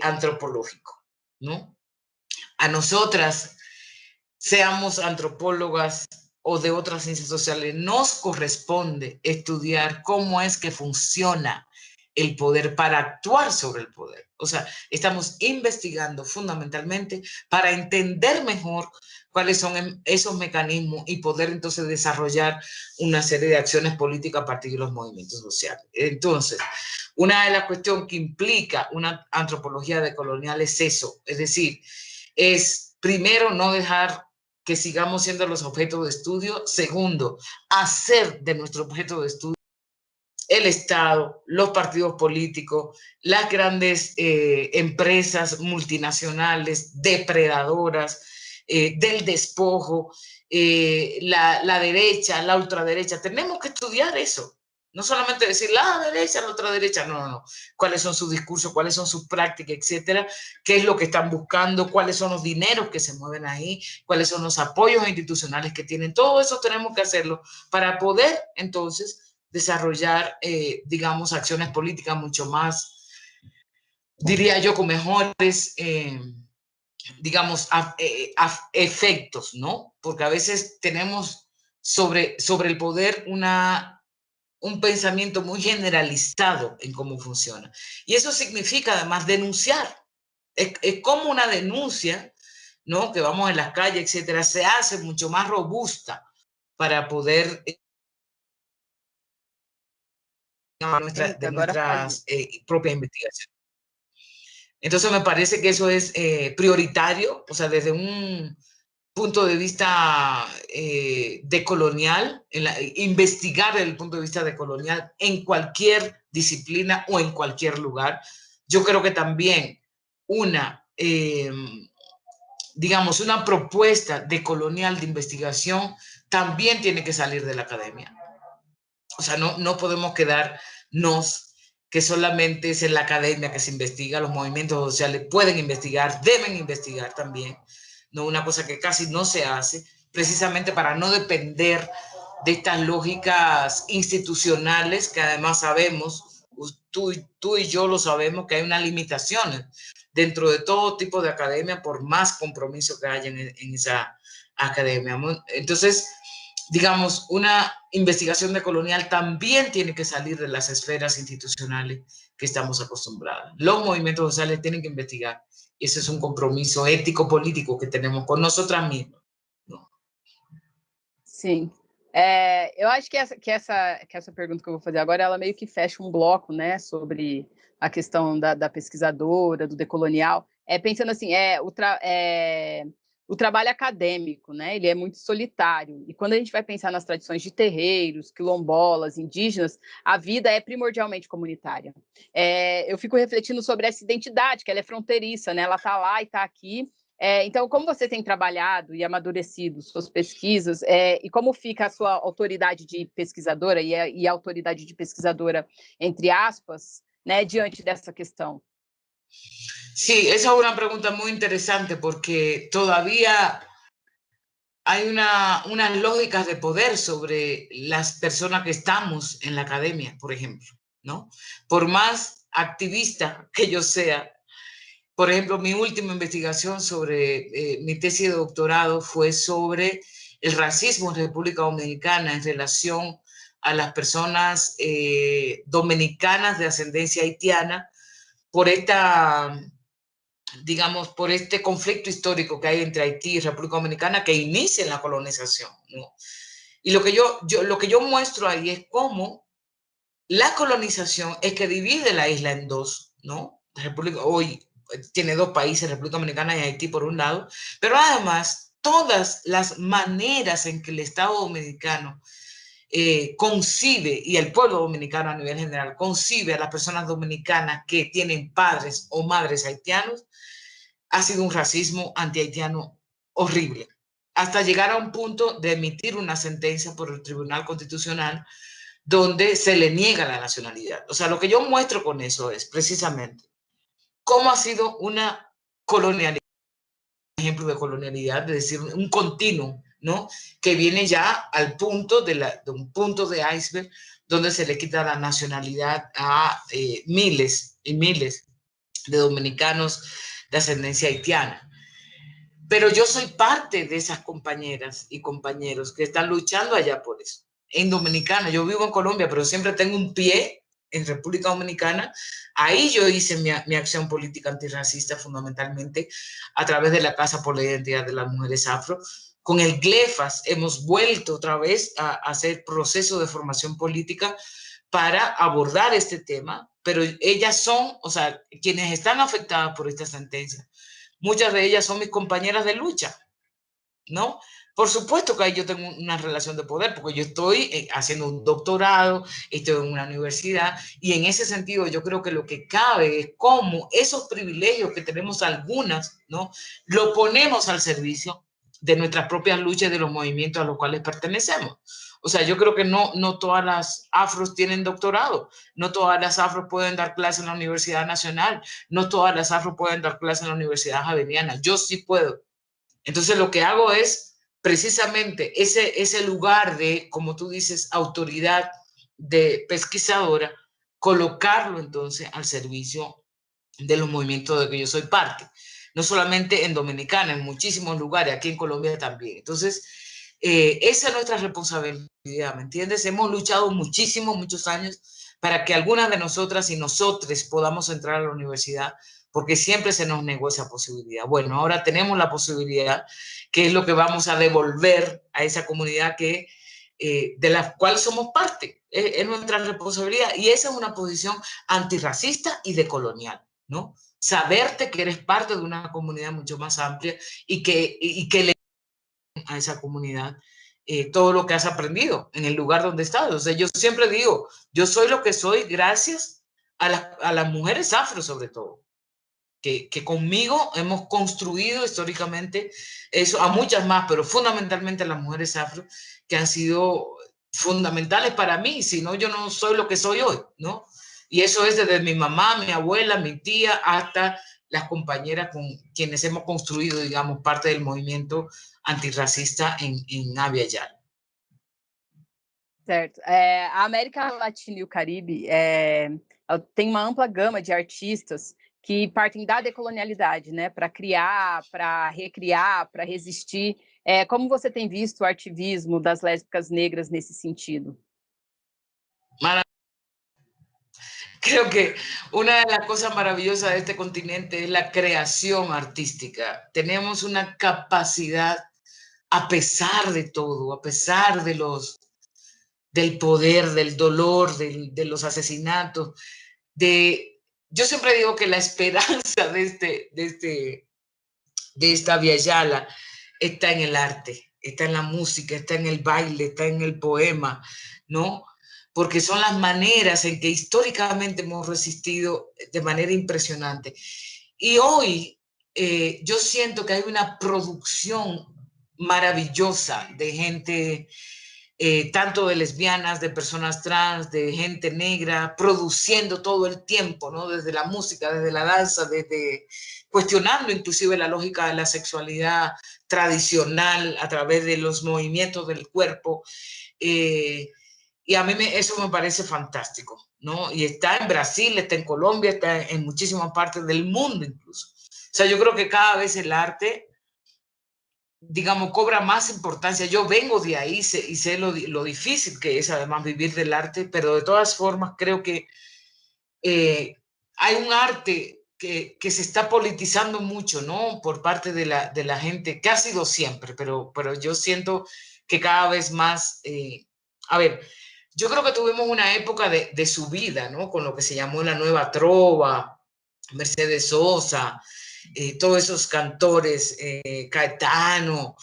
antropológico, ¿no? A nosotras, seamos antropólogas o de otras ciencias sociales, nos corresponde estudiar cómo es que funciona el poder para actuar sobre el poder. O sea, estamos investigando fundamentalmente para entender mejor cuáles son esos mecanismos y poder entonces desarrollar una serie de acciones políticas a partir de los movimientos sociales. Entonces, una de las cuestiones que implica una antropología decolonial es eso, es decir, es primero no dejar que sigamos siendo los objetos de estudio, segundo, hacer de nuestro objeto de estudio el Estado, los partidos políticos, las grandes empresas multinacionales, depredadoras, del despojo, la derecha, la ultraderecha. Tenemos que estudiar eso. No solamente decir la derecha, la ultraderecha, no. Cuáles son sus discursos, cuáles son sus prácticas, etcétera, qué es lo que están buscando, cuáles son los dineros que se mueven ahí, cuáles son los apoyos institucionales que tienen. Todo eso tenemos que hacerlo para poder, entonces, desarrollar, digamos, acciones políticas mucho más, diría yo, con mejores, digamos, efectos, ¿no? Porque a veces tenemos sobre el poder un pensamiento muy generalizado en cómo funciona. Y eso significa, además, denunciar. Es como una denuncia, ¿no?, que vamos en las calles, etcétera, se hace mucho más robusta para poder de nuestras propias investigaciones. Entonces me parece que eso es prioritario, o sea, desde un punto de vista decolonial, investigar desde el punto de vista decolonial en cualquier disciplina o en cualquier lugar. Yo creo que también una digamos, una propuesta decolonial de investigación también tiene que salir de la academia. O sea, no podemos quedarnos que solamente es en la academia que se investiga, los movimientos sociales pueden investigar, deben investigar también, ¿no? Una cosa que casi no se hace, precisamente para no depender de estas lógicas institucionales que además sabemos, tú y yo lo sabemos, que hay unas limitaciones dentro de todo tipo de academia por más compromiso que haya en esa academia. Entonces, digamos, una investigación decolonial también tiene que salir de las esferas institucionales que estamos acostumbrados. Los movimientos sociales tienen que investigar. Y ese es un compromiso ético-político que tenemos com nosotras mesmas. Sim. Eu acho que essa pergunta que eu vou fazer agora, ela meio que fecha um bloco, né, sobre a questão da pesquisadora, do decolonial. Pensando assim, o trabalho acadêmico, né, ele é muito solitário. E quando a gente vai pensar nas tradições de terreiros, quilombolas, indígenas, a vida é primordialmente comunitária. Eu fico refletindo sobre essa identidade, que ela é fronteiriça, né, ela está lá e está aqui. Então, como você tem trabalhado e amadurecido suas pesquisas, e como fica a sua autoridade de pesquisadora e a autoridade de pesquisadora, entre aspas, né, diante dessa questão? Sí, esa es una pregunta muy interesante porque todavía hay unas lógicas de poder sobre las personas que estamos en la academia, por ejemplo, ¿no? Por más activista que yo sea, por ejemplo, mi última investigación sobre mi tesis de doctorado fue sobre el racismo en República Dominicana en relación a las personas dominicanas de ascendencia haitiana por esta, digamos, por este conflicto histórico que hay entre Haití y República Dominicana que inicia en la colonización, ¿no? Y lo que yo muestro ahí es cómo la colonización es que divide la isla en dos, ¿no? Hoy tiene dos países, República Dominicana y Haití por un lado, pero además todas las maneras en que el Estado dominicano concibe, y el pueblo dominicano a nivel general, concibe a las personas dominicanas que tienen padres o madres haitianos, ha sido un racismo antihaitiano horrible, hasta llegar a un punto de emitir una sentencia por el Tribunal Constitucional donde se le niega la nacionalidad. O sea, lo que yo muestro con eso es precisamente cómo ha sido una colonialidad, un ejemplo de colonialidad, es decir, un continuo, ¿no? Que viene ya al punto de un punto de iceberg donde se le quita la nacionalidad a miles y miles de dominicanos de ascendencia haitiana. Pero yo soy parte de esas compañeras y compañeros que están luchando allá por eso. En Dominicana, yo vivo en Colombia, pero siempre tengo un pie en República Dominicana. Ahí yo hice mi acción política antirracista fundamentalmente a través de la Casa por la Identidad de las Mujeres Afro. Con el GLEFAS hemos vuelto otra vez a hacer proceso de formación política para abordar este tema, pero ellas son, o sea, quienes están afectadas por esta sentencia. Muchas de ellas son mis compañeras de lucha, ¿no? Por supuesto que ahí yo tengo una relación de poder, porque yo estoy haciendo un doctorado, estoy en una universidad, y en ese sentido yo creo que lo que cabe es cómo esos privilegios que tenemos algunas, ¿no? Lo ponemos al servicio de nuestras propias luchas y de los movimientos a los cuales pertenecemos. O sea, yo creo que no todas las afros tienen doctorado, no todas las afros pueden dar clases en la Universidad Nacional, no todas las afros pueden dar clases en la Universidad Javeriana, yo sí puedo. Entonces lo que hago es precisamente ese lugar de, como tú dices, autoridad de pesquisadora, colocarlo entonces al servicio de los movimientos de que yo soy parte. No solamente en Dominicana, en muchísimos lugares, aquí en Colombia también. Entonces, esa es nuestra responsabilidad, ¿me entiendes? Hemos luchado muchísimo, muchos años, para que algunas de nosotras y nosotros podamos entrar a la universidad, porque siempre se nos negó esa posibilidad. Bueno, ahora tenemos la posibilidad, que es lo que vamos a devolver a esa comunidad que, de la cual somos parte. Es nuestra responsabilidad y esa es una posición antirracista y decolonial, ¿no? Saberte que eres parte de una comunidad mucho más amplia y que le a esa comunidad todo lo que has aprendido en el lugar donde estás. O sea, yo siempre digo, yo soy lo que soy gracias a las mujeres afro sobre todo. que conmigo hemos construido históricamente eso, a muchas más, pero fundamentalmente a las mujeres afro, que han sido fundamentales para mí, si no yo no soy lo que soy hoy, ¿no? Y eso es desde mi mamá, mi abuela, mi tía, hasta las compañeras con quienes hemos construido, digamos, parte del movimiento antirracista en Abya Yala. Certo. A América Latina e o Caribe tem uma ampla gama de artistas que partem da decolonialidade, né, para criar, para recriar, para resistir. Como você tem visto o ativismo das lésbicas negras nesse sentido? Creo que una de las cosas maravillosas de este continente es la creación artística. Tenemos una capacidad, a pesar de todo, a pesar de del poder, del dolor, de los asesinatos, yo siempre digo que la esperanza de esta Abya Yala está en el arte, está en la música, está en el baile, está en el poema, ¿no? Porque son las maneras en que históricamente hemos resistido de manera impresionante. Y hoy yo siento que hay una producción maravillosa de gente, tanto de lesbianas, de personas trans, de gente negra, produciendo todo el tiempo, ¿no? Desde la música, desde la danza, desde cuestionando inclusive la lógica de la sexualidad tradicional a través de los movimientos del cuerpo. Y a mí eso me parece fantástico, ¿no? Y está en Brasil, está en Colombia, está en muchísimas partes del mundo incluso. O sea, yo creo que cada vez el arte, digamos, cobra más importancia. Yo vengo de ahí y sé lo difícil que es además vivir del arte, pero de todas formas creo que hay un arte que se está politizando mucho, ¿no? Por parte de la gente, que ha sido siempre, pero yo siento que cada vez más, a ver, yo creo que tuvimos una época de subida, ¿no? Con lo que se llamó la nueva trova, Mercedes Sosa, todos esos cantores, Caetano,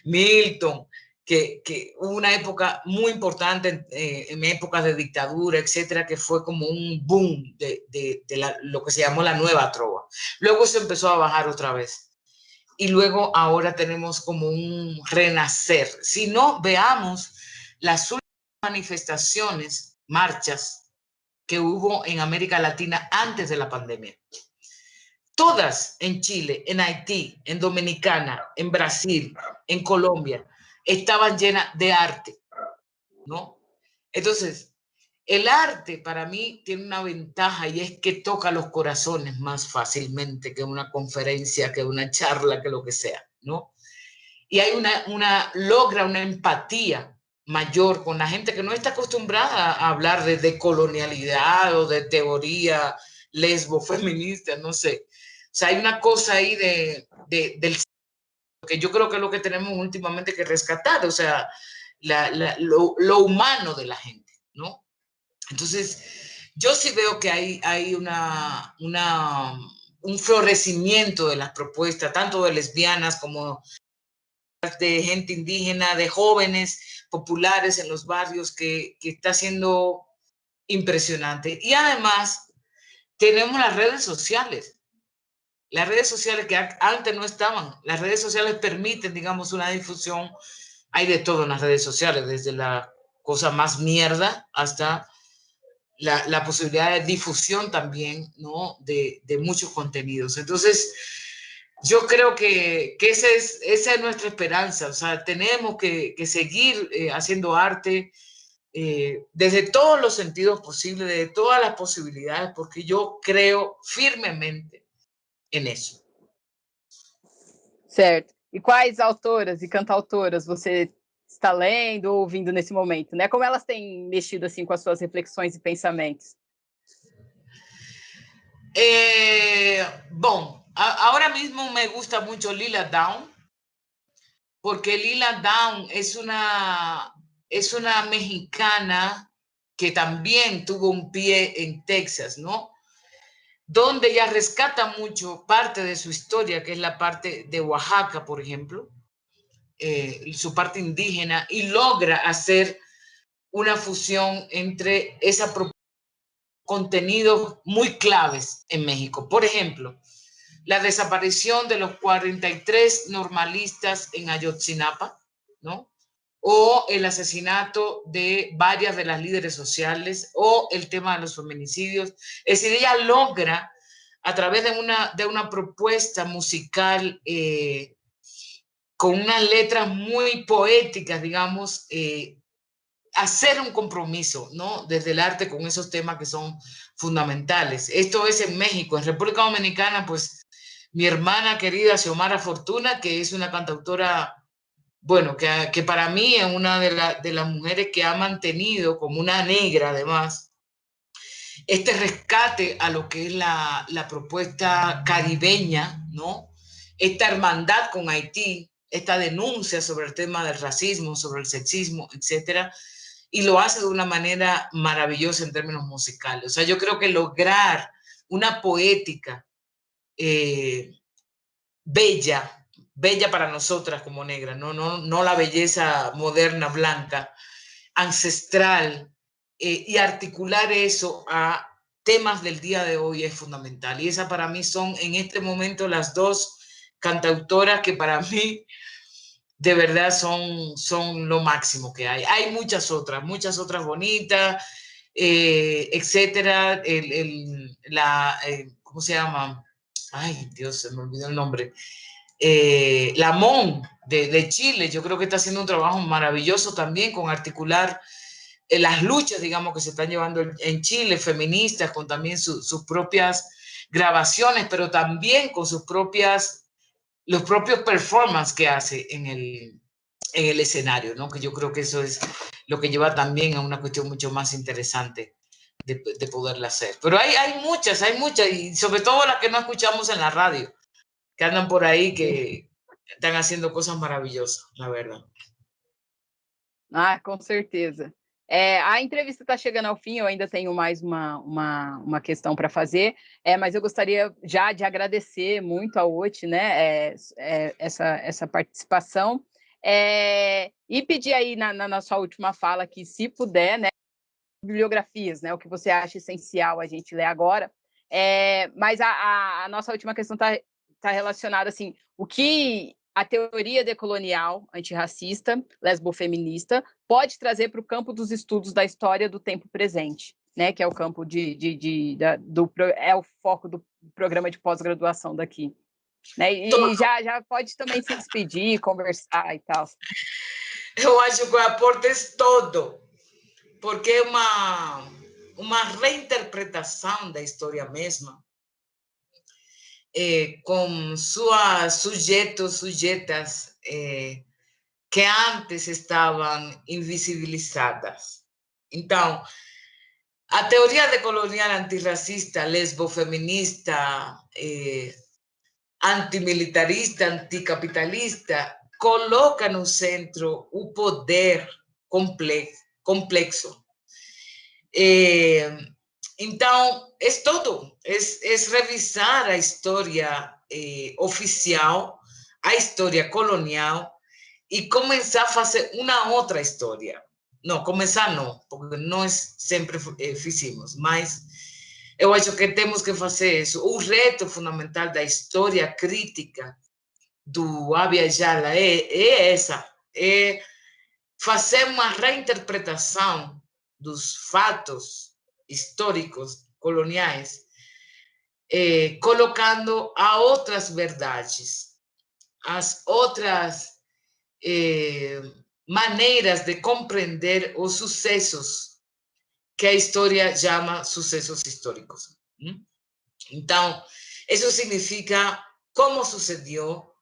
Milton, que hubo una época muy importante en épocas de dictadura, etcétera, que fue como un boom de lo que se llamó la nueva trova. Luego se empezó a bajar otra vez. Y luego ahora tenemos como un renacer. Si no, veamos las últimas manifestaciones, marchas que hubo en América Latina antes de la pandemia. Todas en Chile, en Haití, en Dominicana, en Brasil, en Colombia, estaban llenas de arte, ¿no? Entonces, el arte para mí tiene una ventaja y es que toca los corazones más fácilmente que una conferencia, que una charla, que lo que sea, ¿no? Y hay logra una empatía mayor con la gente que no está acostumbrada a hablar de colonialidad o de teoría lesbo feminista, no sé. O sea, hay una cosa ahí del que yo creo que es lo que tenemos últimamente que rescatar, o sea, lo humano de la gente, ¿no? Entonces, yo sí veo que hay un florecimiento de las propuestas, tanto de lesbianas como de gente indígena, de jóvenes populares en los barrios, que está siendo impresionante. Y además, tenemos las redes sociales. Las redes sociales que antes no estaban. Las redes sociales permiten, digamos, una difusión. Hay de todo en las redes sociales, desde la cosa más mierda hasta la posibilidad de difusión también, ¿no? De muchos contenidos. Entonces, yo creo que esa es nuestra esperanza. O sea, tenemos que seguir haciendo arte desde todos los sentidos posibles, de todas las posibilidades, porque yo creo firmemente en eso. Certo. E quais autoras e cantautoras você está lendo ou ouvindo nesse momento, né? Como elas têm mexido assim com as suas reflexões e pensamentos? Bueno, ahora mismo me gusta mucho Lila Downs, porque Lila Downs es una mexicana que también tuvo un pie en Texas, ¿no? Donde ella rescata mucho parte de su historia, que es la parte de Oaxaca, por ejemplo, su parte indígena, y logra hacer una fusión entre esa propuesta contenidos muy claves en México. Por ejemplo, la desaparición de los 43 normalistas en Ayotzinapa, ¿no? O el asesinato de varias de las líderes sociales, o el tema de los feminicidios. Es decir, ella logra, a través de una propuesta musical con unas letras muy poéticas, digamos, hacer un compromiso, ¿no? Desde el arte con esos temas que son fundamentales. Esto es en México. En República Dominicana, pues, mi hermana querida Xiomara Fortuna, que es una cantautora, bueno, que para mí es una de las mujeres que ha mantenido, como una negra además, este rescate a lo que es la propuesta caribeña, ¿no? Esta hermandad con Haití, esta denuncia sobre el tema del racismo, sobre el sexismo, etcétera, y lo hace de una manera maravillosa en términos musicales. O sea, yo creo que lograr una poética bella, bella para nosotras como negras, no la belleza moderna, blanca, ancestral, y articular eso a temas del día de hoy es fundamental. Y esa para mí son en este momento las dos cantautoras que para mí de verdad son lo máximo que hay. Hay muchas otras bonitas, etcétera. ¿Cómo se llama? Ay, Dios, se me olvidó el nombre. La Mon de Chile, yo creo que está haciendo un trabajo maravilloso también con articular las luchas, digamos, que se están llevando en Chile, feministas, con también sus propias grabaciones, pero también con los propios performances que hace en el escenario, ¿no? Que yo creo que eso es lo que lleva también a una cuestión mucho más interesante de poderla hacer. Pero hay muchas, y sobre todo las que no escuchamos en la radio, que andan por aí que estão fazendo coisas maravillosas, na verdade. Ah, com certeza. A entrevista está chegando ao fim, eu ainda tenho mais uma questão para fazer, mas eu gostaria já de agradecer muito ao Oti, né, essa participação, e pedir aí na sua última fala que, se puder, né, bibliografias, né, o que você acha essencial a gente ler agora, mas a nossa última questão está relacionada, assim, o que a teoria decolonial, antirracista, lesbofeminista, pode trazer para o campo dos estudos da história do tempo presente, né, que é o campo é o foco do programa de pós-graduação daqui. Né? E já pode também se despedir, conversar e tal. Eu acho que o aporte é todo, porque é uma reinterpretação da história mesma, com seus sujeitos, sujetas que antes estavam invisibilizadas. Então, a teoria decolonial antirracista, lesbofeminista, antimilitarista, anticapitalista, coloca no centro o poder complexo. Então, é todo, é revisar a história oficial, a história colonial, e começar a fazer uma outra história. Não, começar não, porque nós sempre fizemos, mas eu acho que temos que fazer isso. O reto fundamental da história crítica do Abya Yala é essa, é fazer uma reinterpretação dos fatos históricos coloniais, colocando a outras verdades, as outras maneiras de compreender os sucessos que a história chama sucessos históricos. Então, isso significa como sucedió,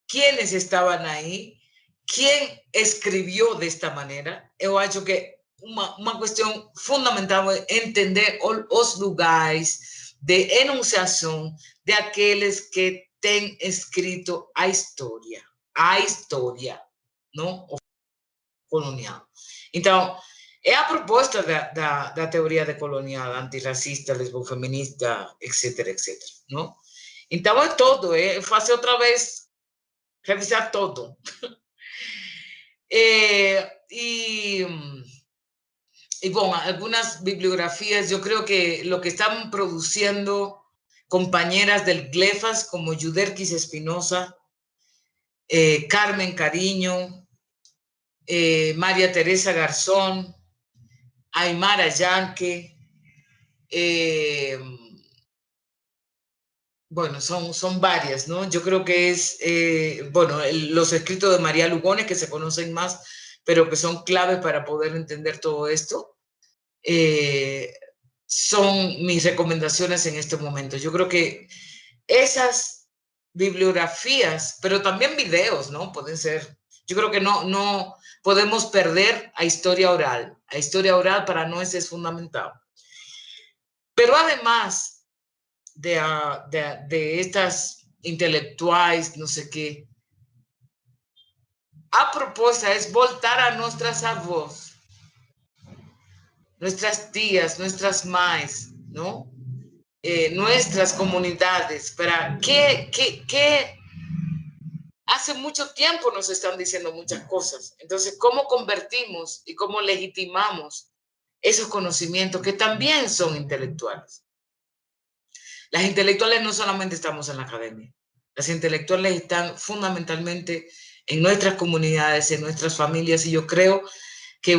quiénes estaban ahí, quién escribió de esta manera. Eu acho que uma questão fundamental é entender os lugares de enunciação de aqueles que têm escrito a história, não? Colonial. Então, é a proposta da teoria decolonial, antirracista, lesbofeminista, etc, etc, não? Então, é todo, é fazer outra vez, revisar todo. E Y bueno, algunas bibliografías, yo creo que lo que están produciendo compañeras del GLEFAS como Yuderquis Espinosa, Carmen Cariño, María Teresa Garzón, Aymara Yanque, bueno, son varias, ¿no? Yo creo que es, bueno, los escritos de María Lugones, que se conocen más, pero que son claves para poder entender todo esto, son mis recomendaciones en este momento. Yo creo que esas bibliografías, pero también videos, ¿no? Pueden ser. Yo creo que no podemos perder a historia oral. A historia oral para nosotros es fundamental. Pero además de estas intelectuales, no sé qué, a propuesta es voltar a nuestras avós, nuestras tías, nuestras maes, ¿no? Nuestras comunidades, para qué hace mucho tiempo nos están diciendo muchas cosas. Entonces, ¿cómo convertimos y cómo legitimamos esos conocimientos que también son intelectuales? Las intelectuales no solamente estamos en la academia, las intelectuales están fundamentalmente en nuestras comunidades, en nuestras familias, y yo creo que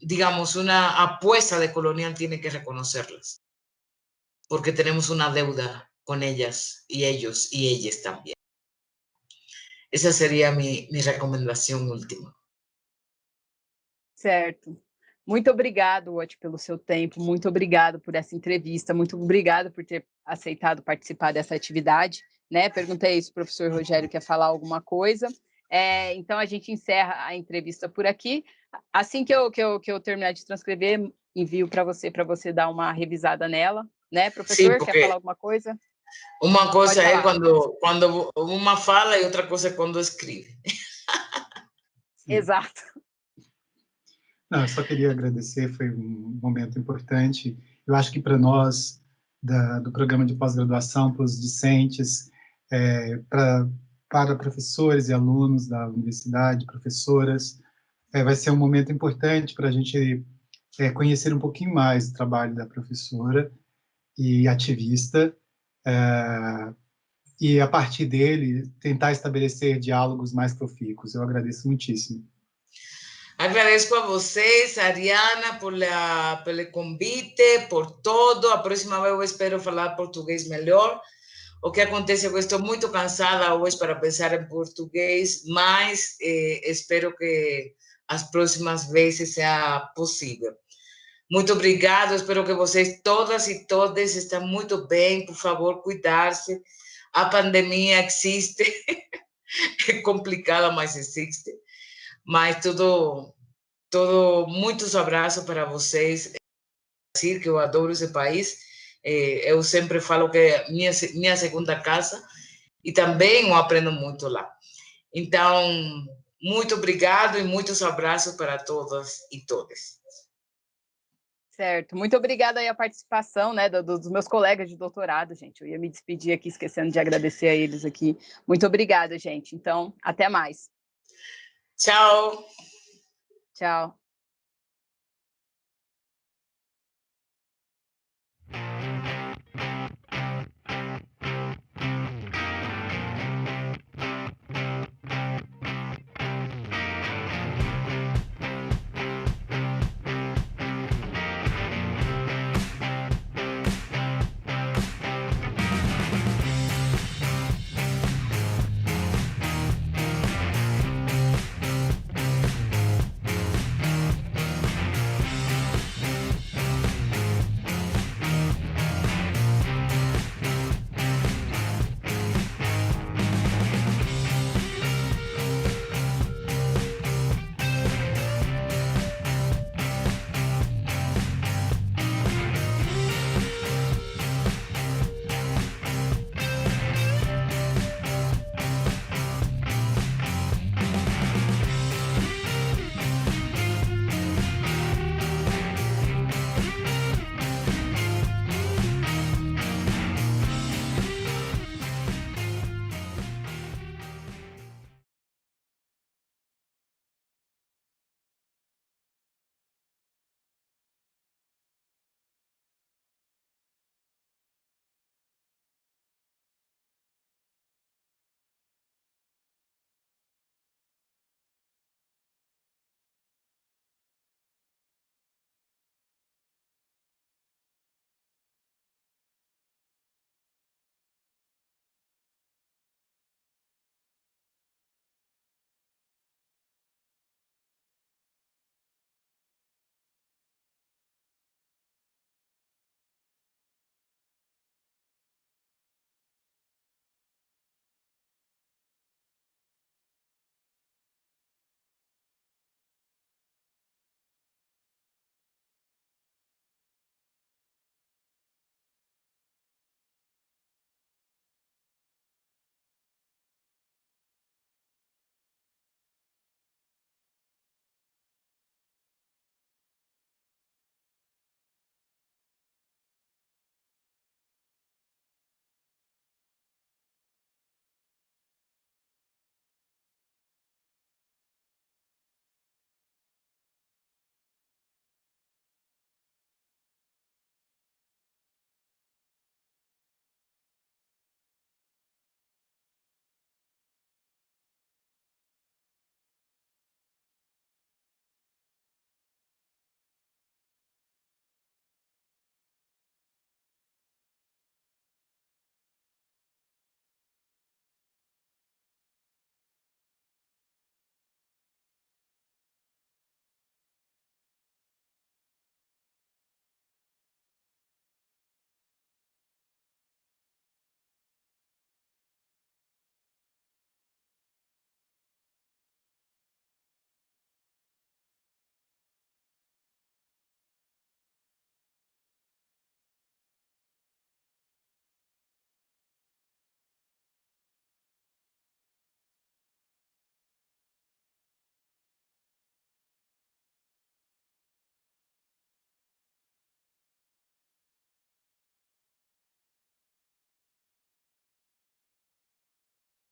digamos, una apuesta de Colonial tiene que reconocerlas, porque tenemos una deuda con ellas y ellos y ellas también. Essa seria a minha recomendação última. Certo. Muito obrigado, Oti, pelo seu tempo, muito obrigado por essa entrevista, muito obrigado por ter aceitado participar dessa atividade, né? Perguntei se o professor Rogério quer falar alguma coisa. Então, a gente encerra a entrevista por aqui. Assim que eu terminar de transcrever, envio para você dar uma revisada nela, né? Professor, quer falar alguma coisa? Uma coisa é quando uma fala e outra coisa é quando escreve. Exato. Não, eu só queria agradecer, foi um momento importante. Eu acho que para nós, do programa de pós-graduação, para os discentes, para professores e alunos da universidade, professoras, vai ser um momento importante para a gente conhecer um pouquinho mais o trabalho da professora e ativista, e a partir dele tentar estabelecer diálogos mais profícuos. Eu agradeço muitíssimo. Agradeço a vocês, Ariana, pelo convite, por todo. A próxima vez eu espero falar português melhor. O que acontece é que eu estou muito cansada hoje para pensar em português, mas espero que as próximas vezes seja possível. Muito obrigado, espero que vocês todas e todos estejam muito bem. Por favor, cuidar-se. A pandemia existe, é complicada, mas existe. Mas muitos abraços para vocês. Dizer que eu adoro esse país. Eu sempre falo que é minha segunda casa e também eu aprendo muito lá. Então, muito obrigado e muitos abraços para todas e todos. Certo, muito obrigada aí a participação, né, dos meus colegas de doutorado, gente. Eu ia me despedir aqui, esquecendo de agradecer a eles aqui. Muito obrigada, gente. Então, até mais. Tchau. Tchau.